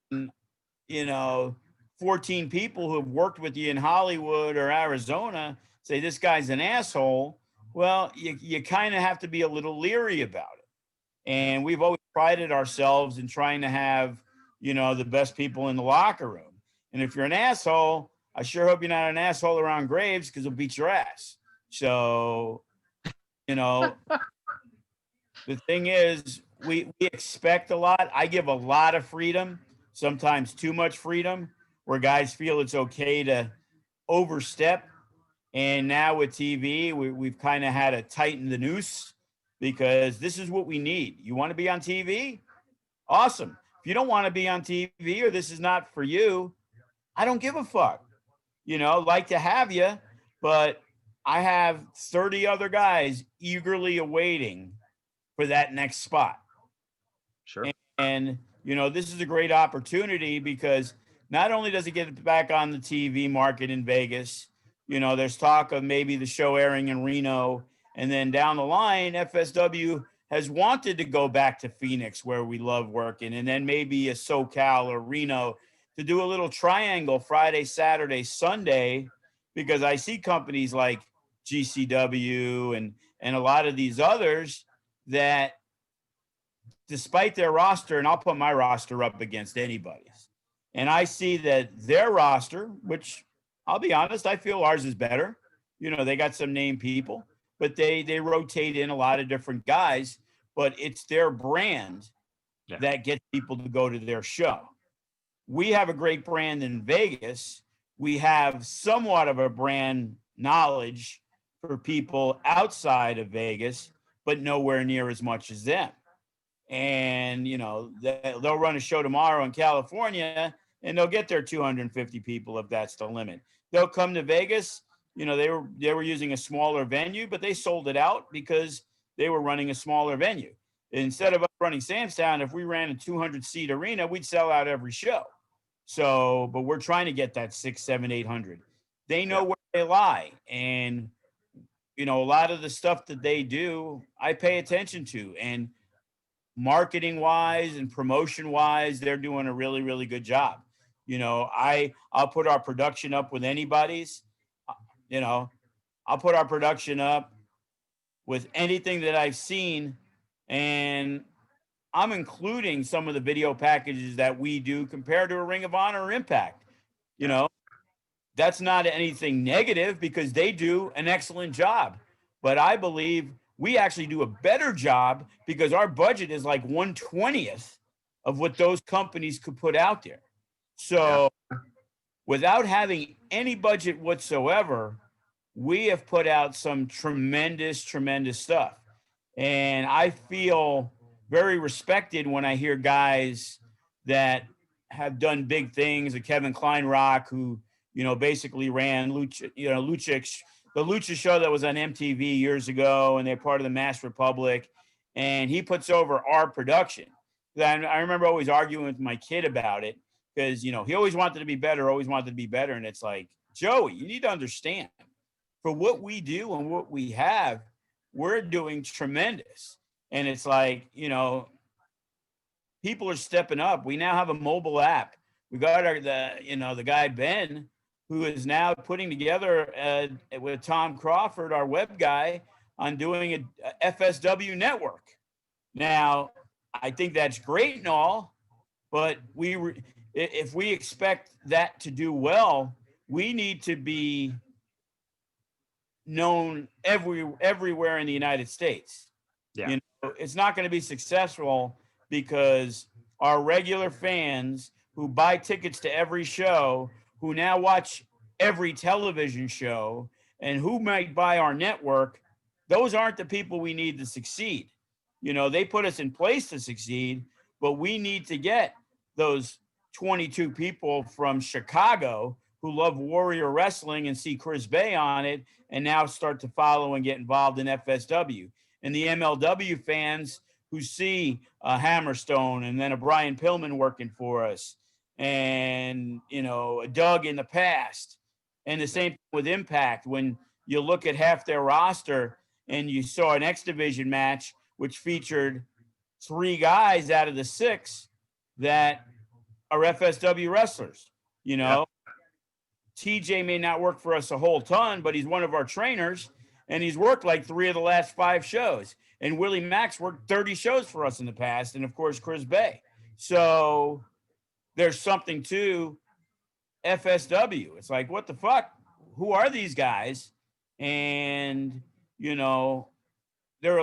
14 people who have worked with you in Hollywood or Arizona say this guy's an asshole, well, you kind of have to be a little leery about it. And we've always prided ourselves in trying to have, the best people in the locker room. And if you're an asshole, I sure hope you're not an asshole around Graves, because he'll beat your ass. So, the thing is, we expect a lot. I give a lot of freedom, sometimes too much freedom, where guys feel it's okay to overstep. And now with TV, we've kind of had to tighten the noose, because this is what we need. You want to be on TV? Awesome. If you don't want to be on TV, or this is not for you, I don't give a fuck. Like to have you, but I have 30 other guys eagerly awaiting for that next spot. Sure. And this is a great opportunity, because not only does it get it back on the TV market in Vegas, there's talk of maybe the show airing in Reno, and then down the line, FSW has wanted to go back to Phoenix, where we love working, and then maybe a SoCal or Reno, to do a little triangle Friday, Saturday, Sunday, because I see companies like GCW and a lot of these others that, despite their roster, and I'll put my roster up against anybody's, and I see that their roster, which I'll be honest, I feel ours is better. You know, they got some name people, but they rotate in a lot of different guys, but it's their brand that gets people to go to their show. We have a great brand in Vegas. We have somewhat of a brand knowledge for people outside of Vegas, but nowhere near as much as them. And, you know, they'll run a show tomorrow in California and they'll get their 250 people if that's the limit. They'll come to Vegas. You know, they were using a smaller venue, but they sold it out because they were running a smaller venue. Instead of us running Sam's Town, if we ran a 200-seat arena, we'd sell out every show. So, but we're trying to get that 600, 700, 800. They know where they lie. And, you know, a lot of the stuff that they do, I pay attention to. And marketing wise and promotion wise, they're doing a really, really good job. You know, I'll put our production up with anybody's. You know, I'll put our production up with anything that I've seen, and I'm including some of the video packages that we do compared to a Ring of Honor or Impact. You know, that's not anything negative because they do an excellent job. But I believe we actually do a better job because our budget is like 1/20th of what those companies could put out there. So without having any budget whatsoever, we have put out some tremendous, tremendous stuff. And I feel very respected when I hear guys that have done big things, like Kevin Kleinrock, who, you know, basically ran the Lucha show that was on MTV years ago, and they're part of the Masked Republic, and he puts over our production. I remember always arguing with my kid about it because, you know, he always wanted to be better, and it's like, Joey, you need to understand, for what we do and what we have, we're doing tremendous. And it's like, you know, people are stepping up. We now have a mobile app. We got the guy Ben, who is now putting together with Tom Crawford, our web guy, on doing a FSW network. Now, I think that's great and all, but if we expect that to do well, we need to be known everywhere in the United States. You know, it's not going to be successful because our regular fans who buy tickets to every show, who now watch every television show, and who might buy our network, those aren't the people we need to succeed. You know, they put us in place to succeed, but we need to get those 22 people from Chicago who love Warrior Wrestling and see Chris Bey on it and now start to follow and get involved in FSW. And the MLW fans who see a Hammerstone and then a Brian Pillman working for us and, you know, a Doug in the past. And the same with Impact. When you look at half their roster and you saw an X Division match, which featured 3 guys out of the 6 that are FSW wrestlers, you know, TJ may not work for us a whole ton, but he's one of our trainers, and he's worked like 3 of the last 5 shows. And Willie Mack's worked 30 shows for us in the past, and of course, Chris Bey. So there's something to FSW. It's like, what the fuck? Who are these guys? And, you know, there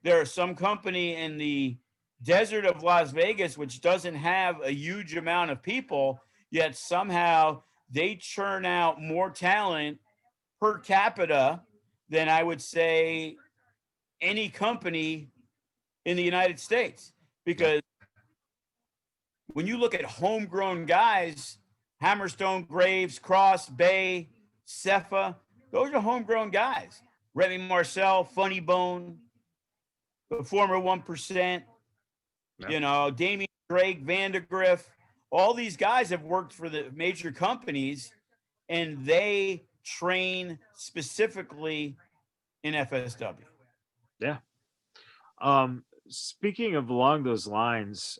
are some company in the desert of Las Vegas which doesn't have a huge amount of people, yet somehow they churn out more talent per capita than I would say any company in the United States. Because when you look at homegrown guys, Hammerstone, Graves, Cross, Bay, Sefa, those are homegrown guys. Remy Marcel, Funny Bone, the former 1%, you know, Damian Drake, Vandergriff, all these guys have worked for the major companies, and they train specifically in FSW. Yeah. Speaking of along those lines,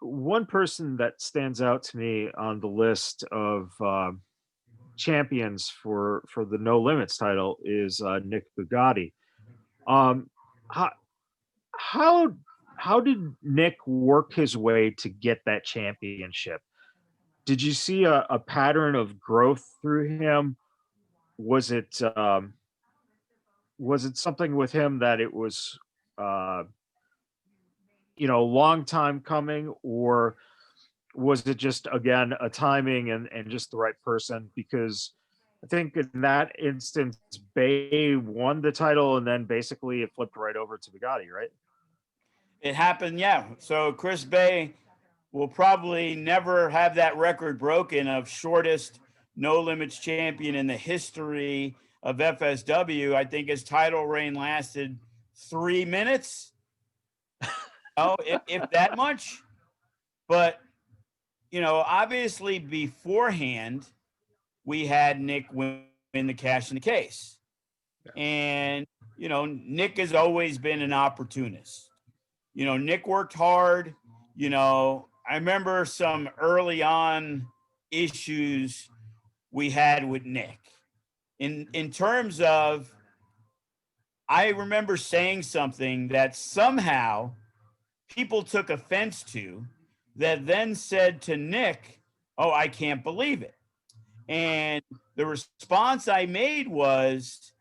one person that stands out to me on the list of champions for the No Limits title is Nick Bugatti. Um, how how how did Nick work his way to get that championship? Did you see a pattern of growth through him? Was it was it something with him that it was uh, long time coming, or was it just again a timing and just the right person? Because I think in that instance, Bay won the title, and then basically it flipped right over to Bugatti, right? It happened, yeah. So Chris Bey will probably never have that record broken of shortest no limits champion in the history of FSW. I think his title reign lasted 3 minutes. Oh, if that much. But obviously beforehand, we had Nick win the cash in the case. And, Nick has always been an opportunist. Nick worked hard. I remember some early on issues we had with Nick in terms of, I remember saying something that somehow people took offense to, that then said to Nick, "Oh, I can't believe it." And the response I made was,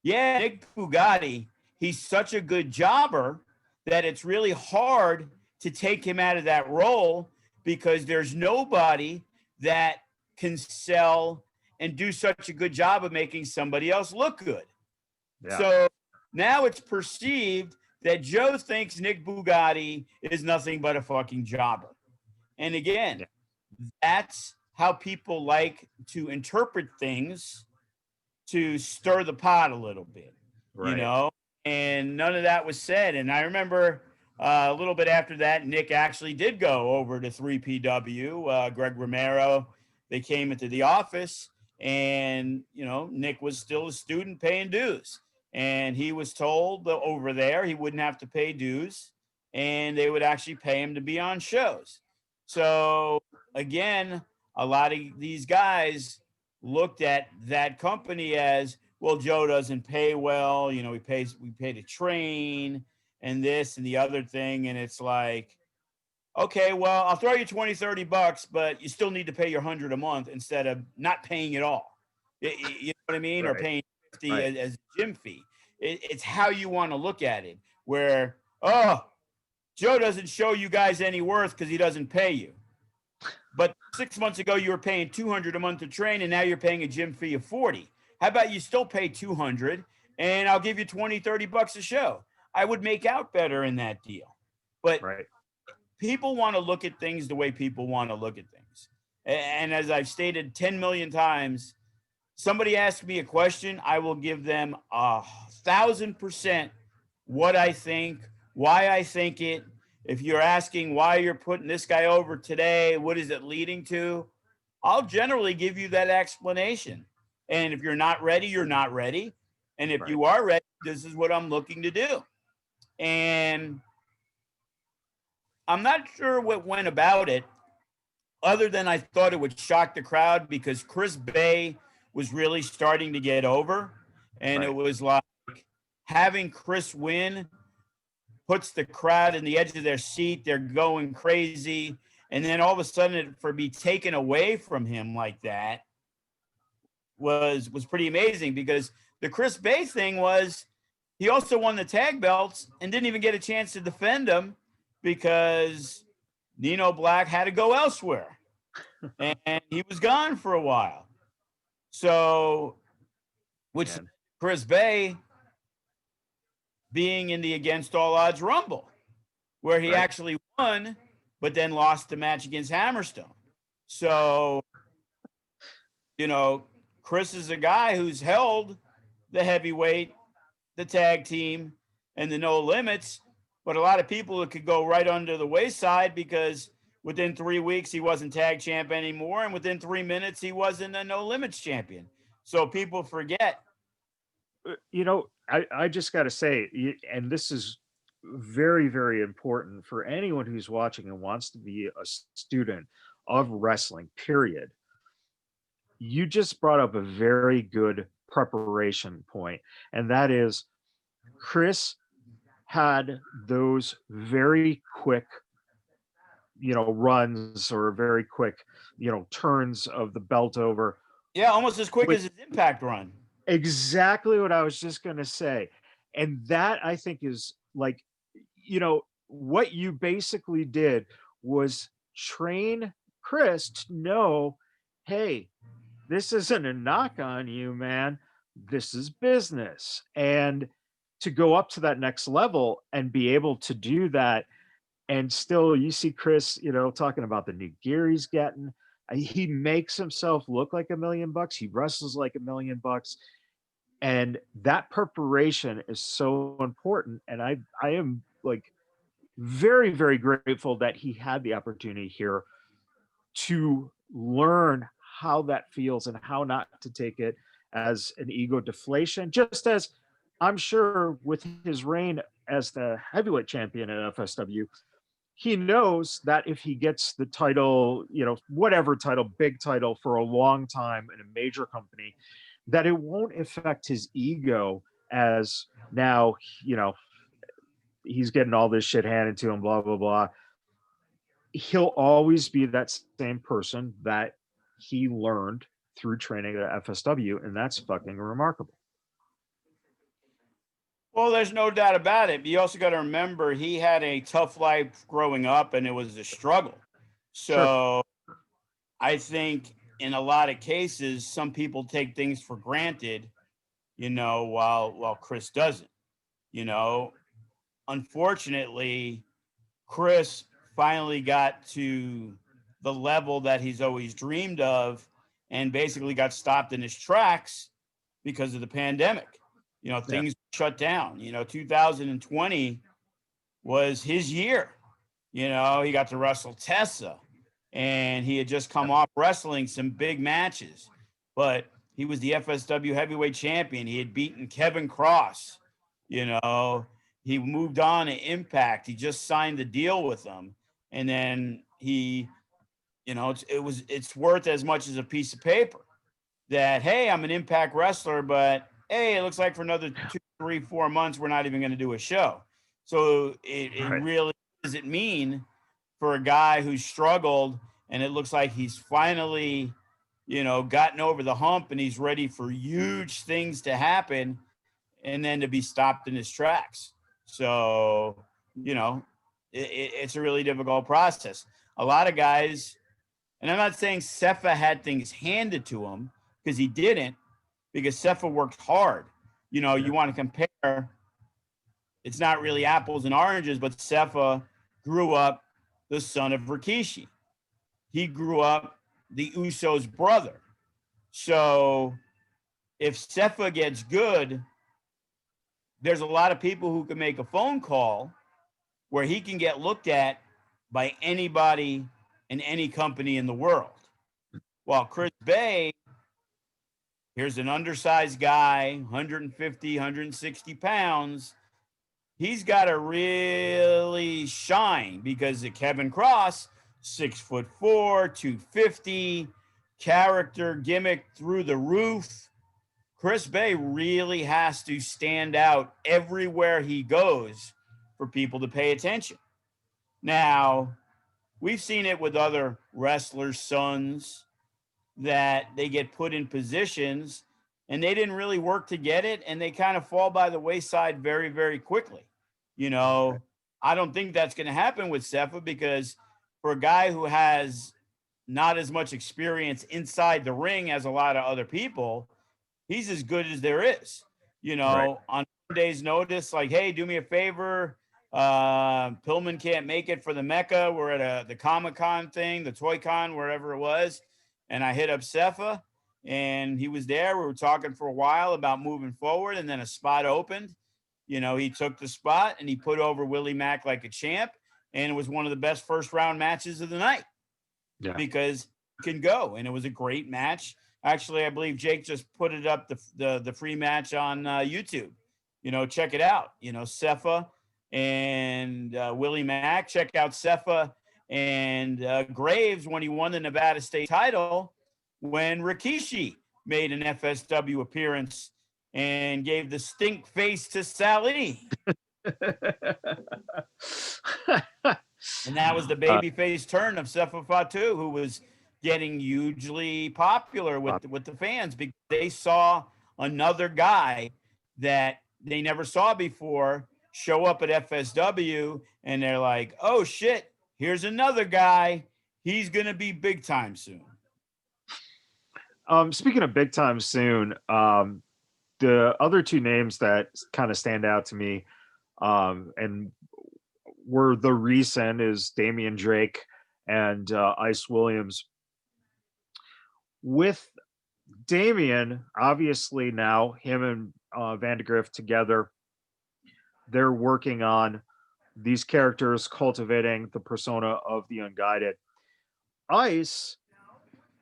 "Yeah, Nick Bugatti, he's such a good jobber that it's really hard to take him out of that role because there's nobody that can sell and do such a good job of making somebody else look good." Yeah. So now it's perceived that Joe thinks Nick Bugatti is nothing but a fucking jobber. And again, that's how people like to interpret things to stir the pot a little bit, Right. and none of that was said. And I remember a little bit after that, Nick actually did go over to 3PW. Greg Romero, they came into the office, and Nick was still a student paying dues, and he was told that over there he wouldn't have to pay dues, and they would actually pay him to be on shows. So again, a lot of these guys looked at that company as, well, Joe doesn't pay well, we pay to train and this and the other thing. And it's like, okay, well, I'll throw you 20, $30, but you still need to pay your 100 a month instead of not paying at all. You know what I mean? Or Right. paying 50 Right. as a gym fee. It's how you want to look at it, where, oh, Joe doesn't show you guys any worth because he doesn't pay you. But 6 months ago, you were paying 200 a month to train, and now you're paying a gym fee of 40. How about you still pay 200, and I'll give you 20, $30 a show? I would make out better in that deal. But Right. people want to look at things the way people want to look at things. And as I've stated 10 million times, somebody asks me a question, I will give them 1,000% what I think, why I think it. If you're asking why you're putting this guy over today, what is it leading to? I'll generally give you that explanation. And if you're not ready, you're not ready. And if Right. you are ready, this is what I'm looking to do. And I'm not sure what went about it, other than I thought it would shock the crowd because Chris Bey was really starting to get over. And it Right. was like having Chris win puts the crowd in the edge of their seat. They're going crazy. And then all of a sudden, for be taken away from him like that was pretty amazing, because the Chris Bey thing was he also won the tag belts and didn't even get a chance to defend them because Nino Black had to go elsewhere and he was gone for a while. So, which Man. Chris Bey being in the Against All Odds Rumble, where he Right. actually won, but then lost the match against Hammerstone. So, Chris is a guy who's held the heavyweight, the tag team, and the no limits, but a lot of people could go right under the wayside because within 3 weeks he wasn't tag champ anymore, and within 3 minutes he wasn't a no limits champion. So people forget. I just got to say, and this is very, very important for anyone who's watching and wants to be a student of wrestling, period. you just brought up a very good preparation point, and that is Chris had those very quick, runs or very quick, turns of the belt over. Yeah, almost as quick With as his Impact run. exactly what I was just going to say. And that I think is like, what you basically did was train Chris to know, hey, this isn't a knock on you, man. This is business. And to go up to that next level and be able to do that, and still you see Chris, talking about the new gear he's getting. He makes himself look like $1,000,000. He wrestles like $1,000,000. And that preparation is so important. And I am like very, very grateful that he had the opportunity here to learn how that feels and how not to take it as an ego deflation, just as I'm sure with his reign as the heavyweight champion at FSW, he knows that if he gets the title, whatever title, big title for a long time in a major company, that it won't affect his ego as now, he's getting all this shit handed to him, blah, blah, blah. He'll always be that same person that he learned through training at FSW, and that's fucking remarkable. Well, there's no doubt about it. But you also got to remember he had a tough life growing up, and it was a struggle. So I think in a lot of cases, some people take things for granted, while Chris doesn't. You know, Unfortunately, Chris finally got to the level that he's always dreamed of, and basically got stopped in his tracks because of the pandemic. Yeah. Things shut down. 2020 was his year. He got to wrestle Tessa, and he had just come off wrestling some big matches, but he was the FSW heavyweight champion. He had beaten Kevin Cross. He moved on to Impact. He just signed the deal with them, and then it's worth as much as a piece of paper. That, hey, I'm an Impact wrestler, but hey, it looks like for another 2, 3, 4 months we're not even going to do a show. So it Right. really does it mean for a guy who's struggled, and it looks like he's finally, gotten over the hump, and he's ready for huge things to happen, and then to be stopped in his tracks. So, it's a really difficult process. A lot of guys, and I'm not saying Sefa had things handed to him, because he didn't, because Sefa worked hard. You want to compare, it's not really apples and oranges, but Sefa grew up the son of Rikishi. He grew up the Usos' brother. So if Sefa gets good, there's a lot of people who can make a phone call where he can get looked at by anybody in any company in the world. While Chris Bey, here's an undersized guy, 150, 160 pounds. He's got to really shine because of Kevin Cross, 6'4", 250, character gimmick through the roof. Chris Bey really has to stand out everywhere he goes for people to pay attention. Now, we've seen it with other wrestlers' sons that they get put in positions and they didn't really work to get it, and they kind of fall by the wayside very, very quickly. I don't think that's going to happen with Sefa, because for a guy who has not as much experience inside the ring as a lot of other people, he's as good as there is. On 1 day's notice, like, hey, do me a favor. Pillman can't make it for the Mecca. We're at the Comic-Con thing, the Toy Con, wherever it was. And I hit up Sefa, and he was there. We were talking for a while about moving forward, and then a spot opened. He took the spot and he put over Willie Mack like a champ. And it was one of the best first round matches of the night. Yeah. Because he can go. And it was a great match. Actually, I believe Jake just put it up, the free match on YouTube. Check it out. Sefa and Willie Mack. Check out Sefa and Graves when he won the Nevada State title. when Rikishi made an FSW appearance and gave the stink face to Sally. And that was the babyface turn of Sefa Fatu, who was getting hugely popular with the fans because they saw another guy that they never saw before show up at FSW, and they're like, oh shit, here's another guy. He's going to be big time soon. Speaking of big time soon, the other two names that kind of stand out to me and were the recent is Damian Drake and Ice Williams. With Damian, obviously now him and Vandegrift together, they're working on these characters, cultivating the persona of the Unguided. Ice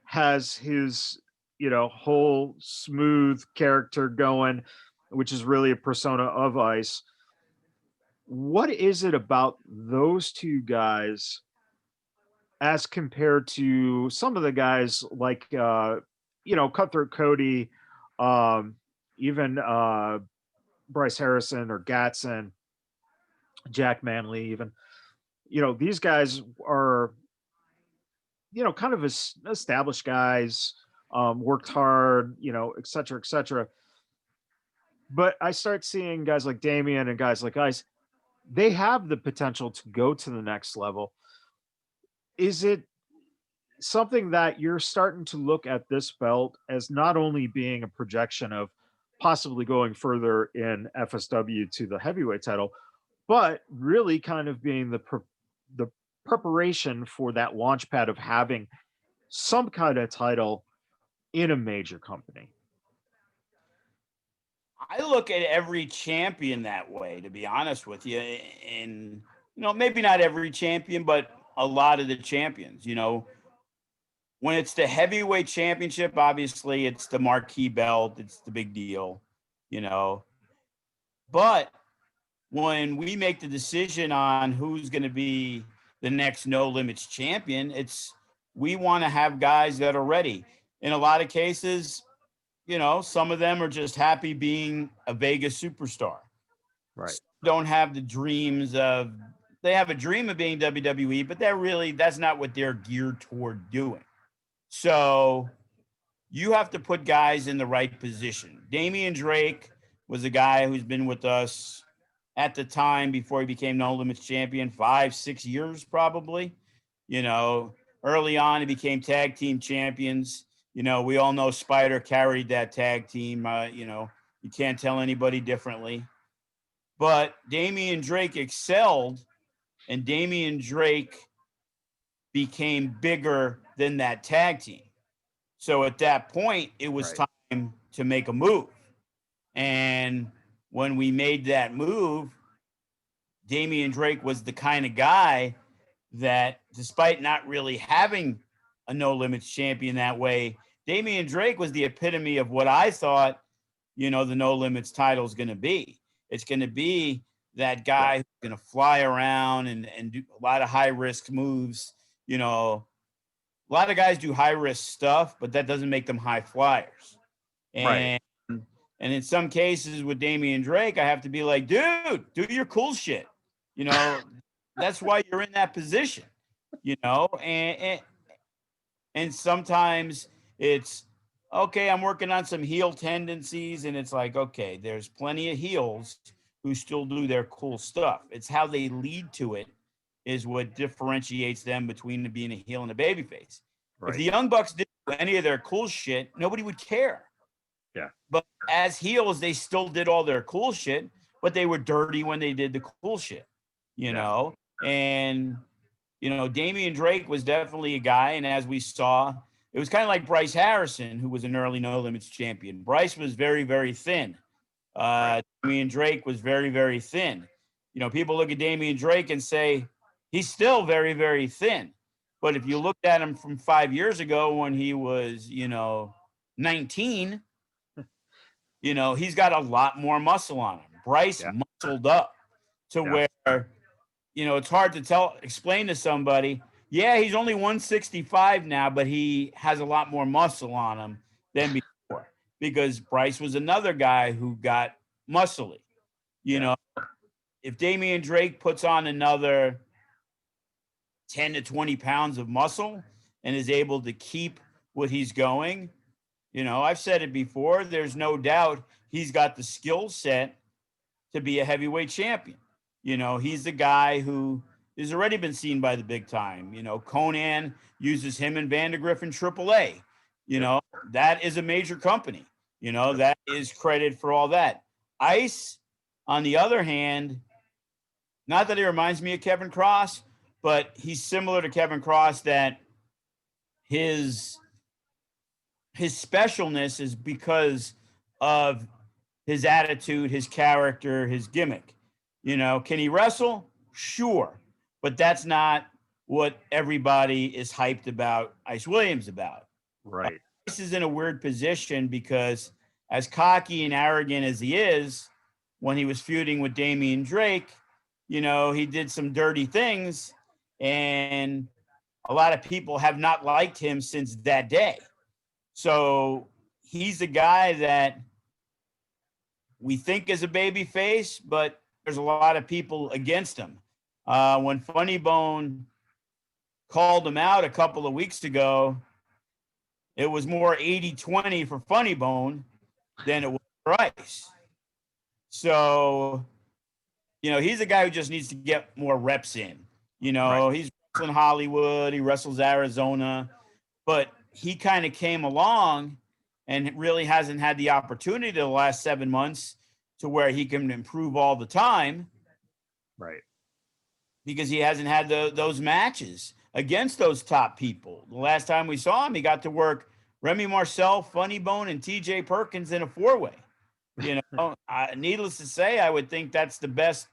has his, whole smooth character going, which is really a persona of Ice. What is it about those two guys as compared to some of the guys like, Cutthroat Cody, even Bryce Harrison or Gatson, Jack Manley, even, these guys are, kind of established guys, worked hard, et cetera, et cetera. But I start seeing guys like Damian and guys like Ice, they have the potential to go to the next level. Is it something that you're starting to look at this belt as not only being a projection of possibly going further in FSW to the heavyweight title, but really kind of being the preparation for that launch pad of having some kind of title in a major company? I look at every champion that way, to be honest with you. And, maybe not every champion, but a lot of the champions, when it's the heavyweight championship, obviously it's the marquee belt. It's the big deal, but when we make the decision on who's going to be the next No Limits champion, we want to have guys that are ready. In a lot of cases, some of them are just happy being a Vegas superstar. Right. Some don't have the dreams of, they have a dream of being WWE, but that's not what they're geared toward doing. So you have to put guys in the right position. Damian Drake was a guy who's been with us at the time before he became No Limits champion, 5-6 years probably. Early on, he became tag team champions. We all know Spider carried that tag team. You can't tell anybody differently. But Damian Drake excelled, and Damian Drake became bigger than that tag team. So at that point, it was time to make a move. And when we made that move, Damian Drake was the kind of guy that, despite not really having a No Limits champion that way, Damian Drake was the epitome of what I thought, the No Limits title is going to be. It's going to be that guy who's going to fly around and do a lot of high risk moves. A lot of guys do high risk stuff, but that doesn't make them high flyers. And in some cases with Damian Drake, I have to be like, dude, do your cool shit. That's why you're in that position, and sometimes it's, okay, I'm working on some heel tendencies, and it's like, okay, there's plenty of heels who still do their cool stuff. It's how they lead to it is what differentiates them between being a heel and a babyface. If the Young Bucks didn't do any of their cool shit, nobody would care. Yeah. But as heels, they still did all their cool shit, but they were dirty when they did the cool shit, know? And, Damian Drake was definitely a guy. And as we saw, it was kind of like Bryce Harrison, who was an early No Limits champion. Bryce was very, very thin. Damian Drake was very, very thin. People look at Damian Drake and say, he's still very, very thin. But if you looked at him from 5 years ago when he was, 19, he's got a lot more muscle on him. Bryce muscled up to where, it's hard to explain to somebody Yeah, he's only 165 now, but he has a lot more muscle on him than before because Bryce was another guy who got muscly. You know, if Damian Drake puts on another 10 to 20 pounds of muscle and is able to keep what he's going, you know, I've said it before, there's no doubt he's got the skill set to be a heavyweight champion. You know, he's the guy who has already been seen by the big time. You know, Conan uses him in Vandergriff in AAA. You know, that is a major company. You know, that is credit for all that. Ice, on the other hand, not that he reminds me of Kevin Cross, but he's similar to Kevin Cross that his specialness is because of his attitude, his character, his gimmick. You know, can he wrestle? Sure. But that's not what everybody is hyped about Ice Williams about. Right. Ice is in a weird position because as cocky and arrogant as he is, when he was feuding with Damian Drake, you know, he did some dirty things and a lot of people have not liked him since that day. So he's a guy that we think is a baby face, but there's a lot of people against him. When Funny Bone called him out a couple of weeks ago, it was more 80-20 for Funny Bone than it was for Ice. So, you know, he's a guy who just needs to get more reps in. You know, He's wrestling Hollywood, he wrestles Arizona, but he kind of came along and really hasn't had the opportunity the last 7 months to where he can improve all the time. Right. Because he hasn't had those matches against those top people. The last time we saw him, he got to work Remy Marcel, Funny Bone, and TJ Perkins in a four-way. You know, needless to say, I would think that's the best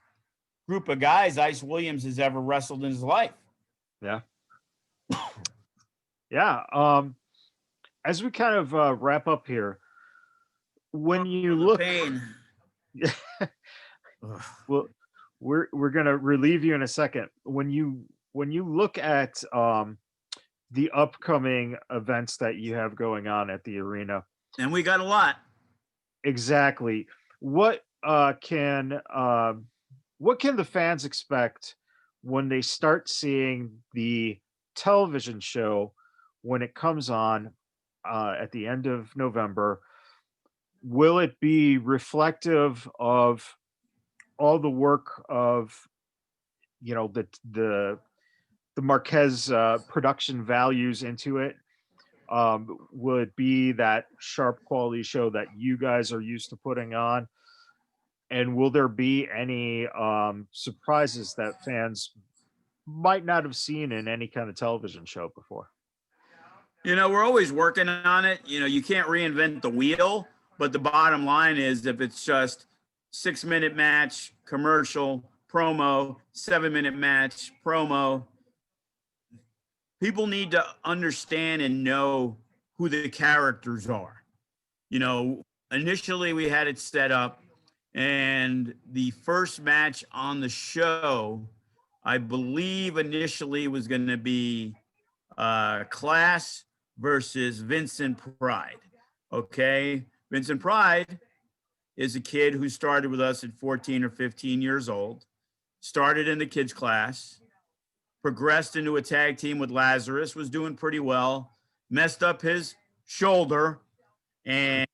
group of guys Ice Williams has ever wrestled in his life. Yeah. Yeah. As we kind of wrap up here, when you look, pain. well, we're gonna relieve you in a second. When you look at the upcoming events that you have going on at the arena, and we got a lot. Exactly. What can the fans expect when they start seeing the television show when it comes on at the end of November? Will it be reflective of all the work of, you know, the Marquez production values into it? Will it be that sharp quality show that you guys are used to putting on? And will there be any surprises that fans might not have seen in any kind of television show before? You know, we're always working on it. You know, you can't reinvent the wheel, but the bottom line is if it's just 6-minute match, commercial, promo, 7-minute match, promo, people need to understand and know who the characters are. You know, initially we had it set up, and the first match on the show, I believe initially was going to be CLAS versus Vincent Pride. Okay. Vincent Pride is a kid who started with us at 14 or 15 years old, started in the kids class, progressed into a tag team with Lazarus, was doing pretty well, messed up his shoulder, and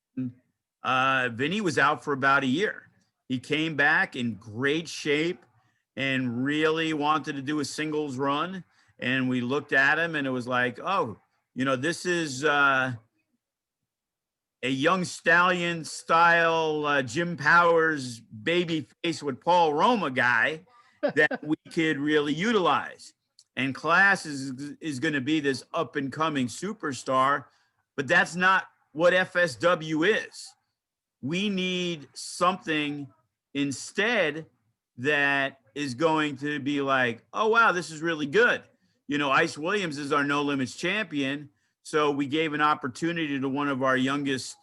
Vinny was out for about a year. He came back in great shape and really wanted to do a singles run. And we looked at him and it was like, oh, you know, this is a young stallion style Jim Powers baby face with Paul Roma guy that we could really utilize. And CLAS is going to be this up and coming superstar, but that's not what FSW is. We need something instead that is going to be like, oh, wow, this is really good. You know, Ice Williams is our No Limits champion. So we gave an opportunity to one of our youngest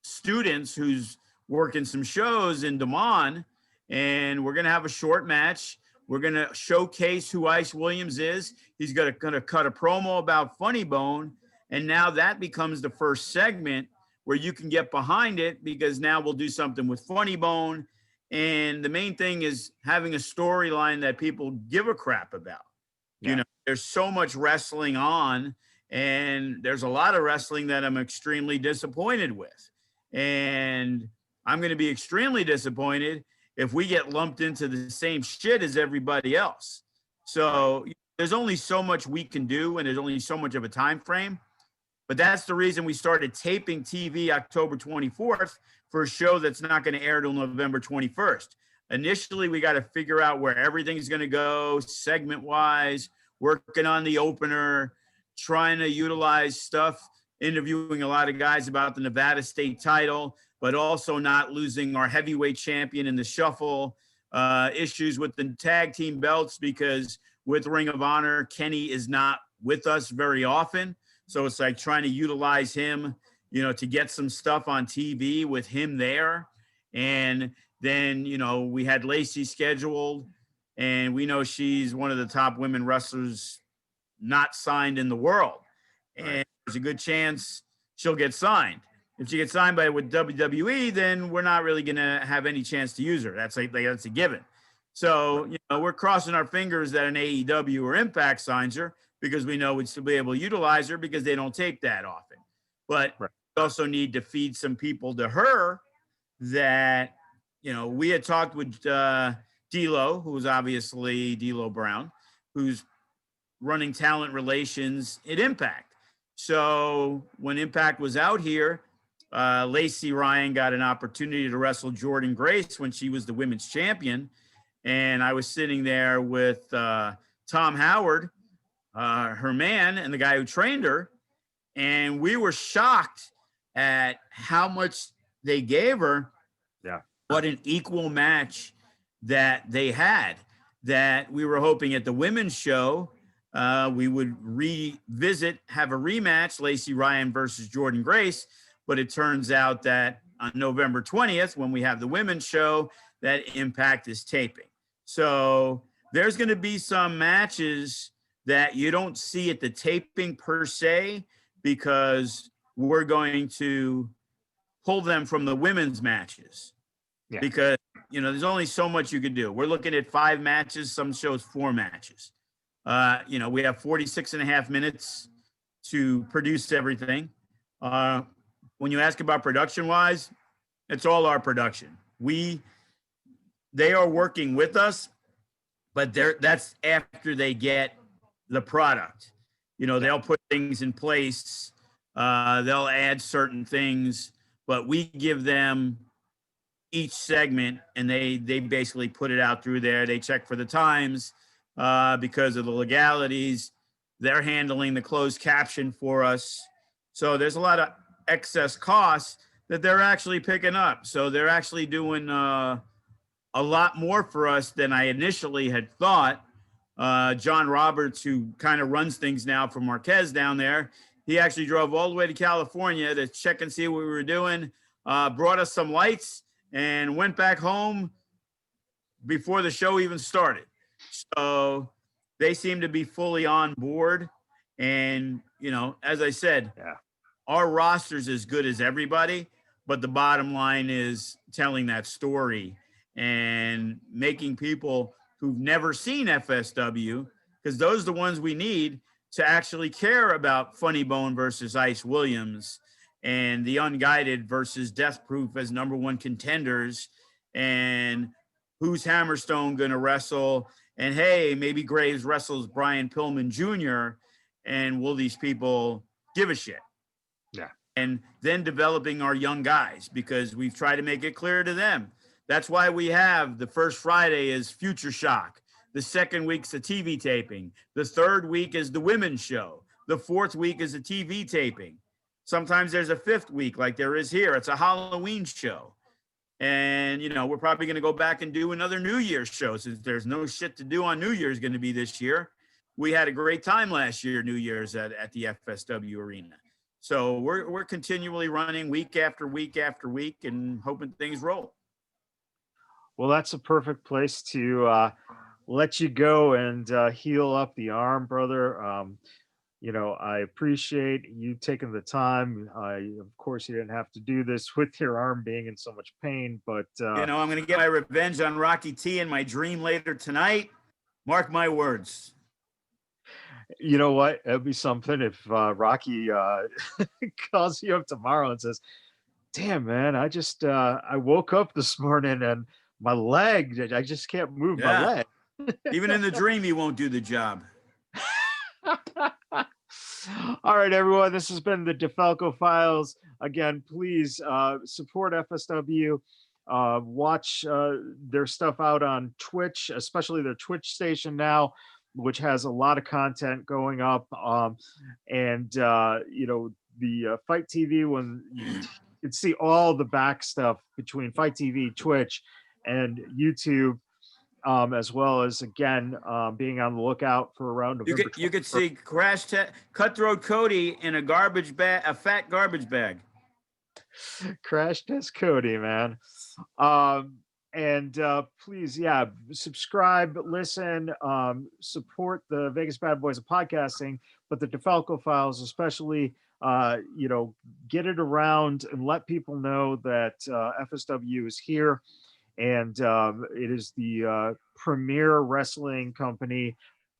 students who's working some shows in Des Moines, and we're going to have a short match We're going to showcase who Ice Williams is. He's going to cut a promo about Funny Bone. And now that becomes the first segment where you can get behind it, because now we'll do something with Funny Bone. And the main thing is having a storyline that people give a crap about. Yeah. You know, there's so much wrestling on, and there's a lot of wrestling that I'm extremely disappointed with. And I'm going to be extremely disappointed if we get lumped into the same shit as everybody else. So there's only so much we can do, and there's only so much of a time frame. But that's the reason we started taping TV October 24th for a show that's not going to air till November 21st. Initially, we got to figure out where everything's going to go segment-wise, working on the opener, trying to utilize stuff, interviewing a lot of guys about the Nevada state title, but also not losing our heavyweight champion in the shuffle, issues with the tag team belts, because with Ring of Honor, Kenny is not with us very often. So it's like trying to utilize him, you know, to get some stuff on TV with him there. And then, you know, we had Lacey scheduled, and we know she's one of the top women wrestlers not signed in the world. And there's a good chance she'll get signed. If she gets signed with WWE, then we're not really going to have any chance to use her. That's a given. So, you know, we're crossing our fingers that an AEW or Impact signs her, because we know we'd still be able to utilize her because they don't tape that often. But we also need to feed some people to her that, you know, we had talked with D'Lo, who's obviously D'Lo Brown, who's running talent relations at Impact. So when Impact was out here, Lacey Ryan got an opportunity to wrestle Jordynne Grace when she was the women's champion. And I was sitting there with Tom Howard, her man, and the guy who trained her. And we were shocked at how much they gave her. Yeah. What an equal match that they had, that we were hoping at the women's show, we would have a rematch, Lacey Ryan versus Jordynne Grace. But it turns out that on November 20th, when we have the women's show, that Impact is taping. So there's going to be some matches that you don't see at the taping per se, because we're going to pull them from the women's matches. Yeah. Because, you know, there's only so much you can do. We're looking at 5 matches, some shows 4 matches. You know, we have 46 and a half minutes to produce everything. When you ask about production-wise, it's all our production. They are working with us, but that's after they get the product. You know, they'll put things in place, they'll add certain things, but we give them each segment, and they basically put it out through there. They check for the times because of the legalities. They're handling the closed caption for us. So there's a lot of excess costs that they're actually picking up. So they're actually doing a lot more for us than I initially had thought. John Roberts, who kind of runs things now for Marquez down there, he actually drove all the way to California to check and see what we were doing, brought us some lights, and went back home before the show even started. So they seem to be fully on board. And, you know, as I said, our roster's as good as everybody, but the bottom line is telling that story and making people who've never seen FSW, because those are the ones we need to actually care about Funny Bone versus Ice Williams, and the Unguided versus Death Proof as number 1 contenders, and who's Hammerstone going to wrestle, and hey, maybe Graves wrestles Brian Pillman Jr., and will these people give a shit? Yeah. And then developing our young guys, because we've tried to make it clear to them. That's why we have the first Friday is Future Shock. The second week's a TV taping. The third week is the women's show. The fourth week is a TV taping. Sometimes there's a 5th week like there is here. It's a Halloween show. And, you know, we're probably going to go back and do another New Year's show, since there's no shit to do on New Year's going to be this year. We had a great time last year, New Year's at the FSW arena. So we're continually running week after week after week and hoping things roll. Well, that's a perfect place to let you go and heal up the arm, brother. You know, I appreciate you taking the time. Of course, you didn't have to do this with your arm being in so much pain, but You know, I'm going to get my revenge on Rocky T in my dream later tonight. Mark my words. you know what? It'd be something if Rocky calls you up tomorrow and says, "Damn, man, I woke up this morning and my leg, I just can't move my Yeah. leg." Even in the dream, he won't do the job. All right, everyone. This has been the DeFalco Files. Again, please support FSW. Watch their stuff out on Twitch, especially their Twitch station now, which has a lot of content going up. And you know, the Fight TV, when you can see all the back stuff between Fight TV, Twitch, and YouTube. As well as again being on the lookout for around November. You could see Cutthroat Cody in a fat garbage bag. Crash Test Cody, man. And please, yeah, subscribe, listen, support the Vegas Bad Boys of podcasting, but the DeFalco Files, especially, you know, get it around and let people know that FSW is here. And it is the premier wrestling company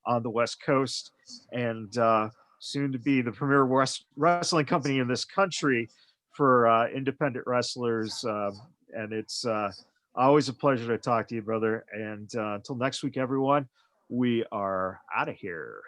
on the West Coast, and soon to be the premier wrestling company in this country for independent wrestlers. And it's always a pleasure to talk to you, brother. And until next week, everyone, we are out of here.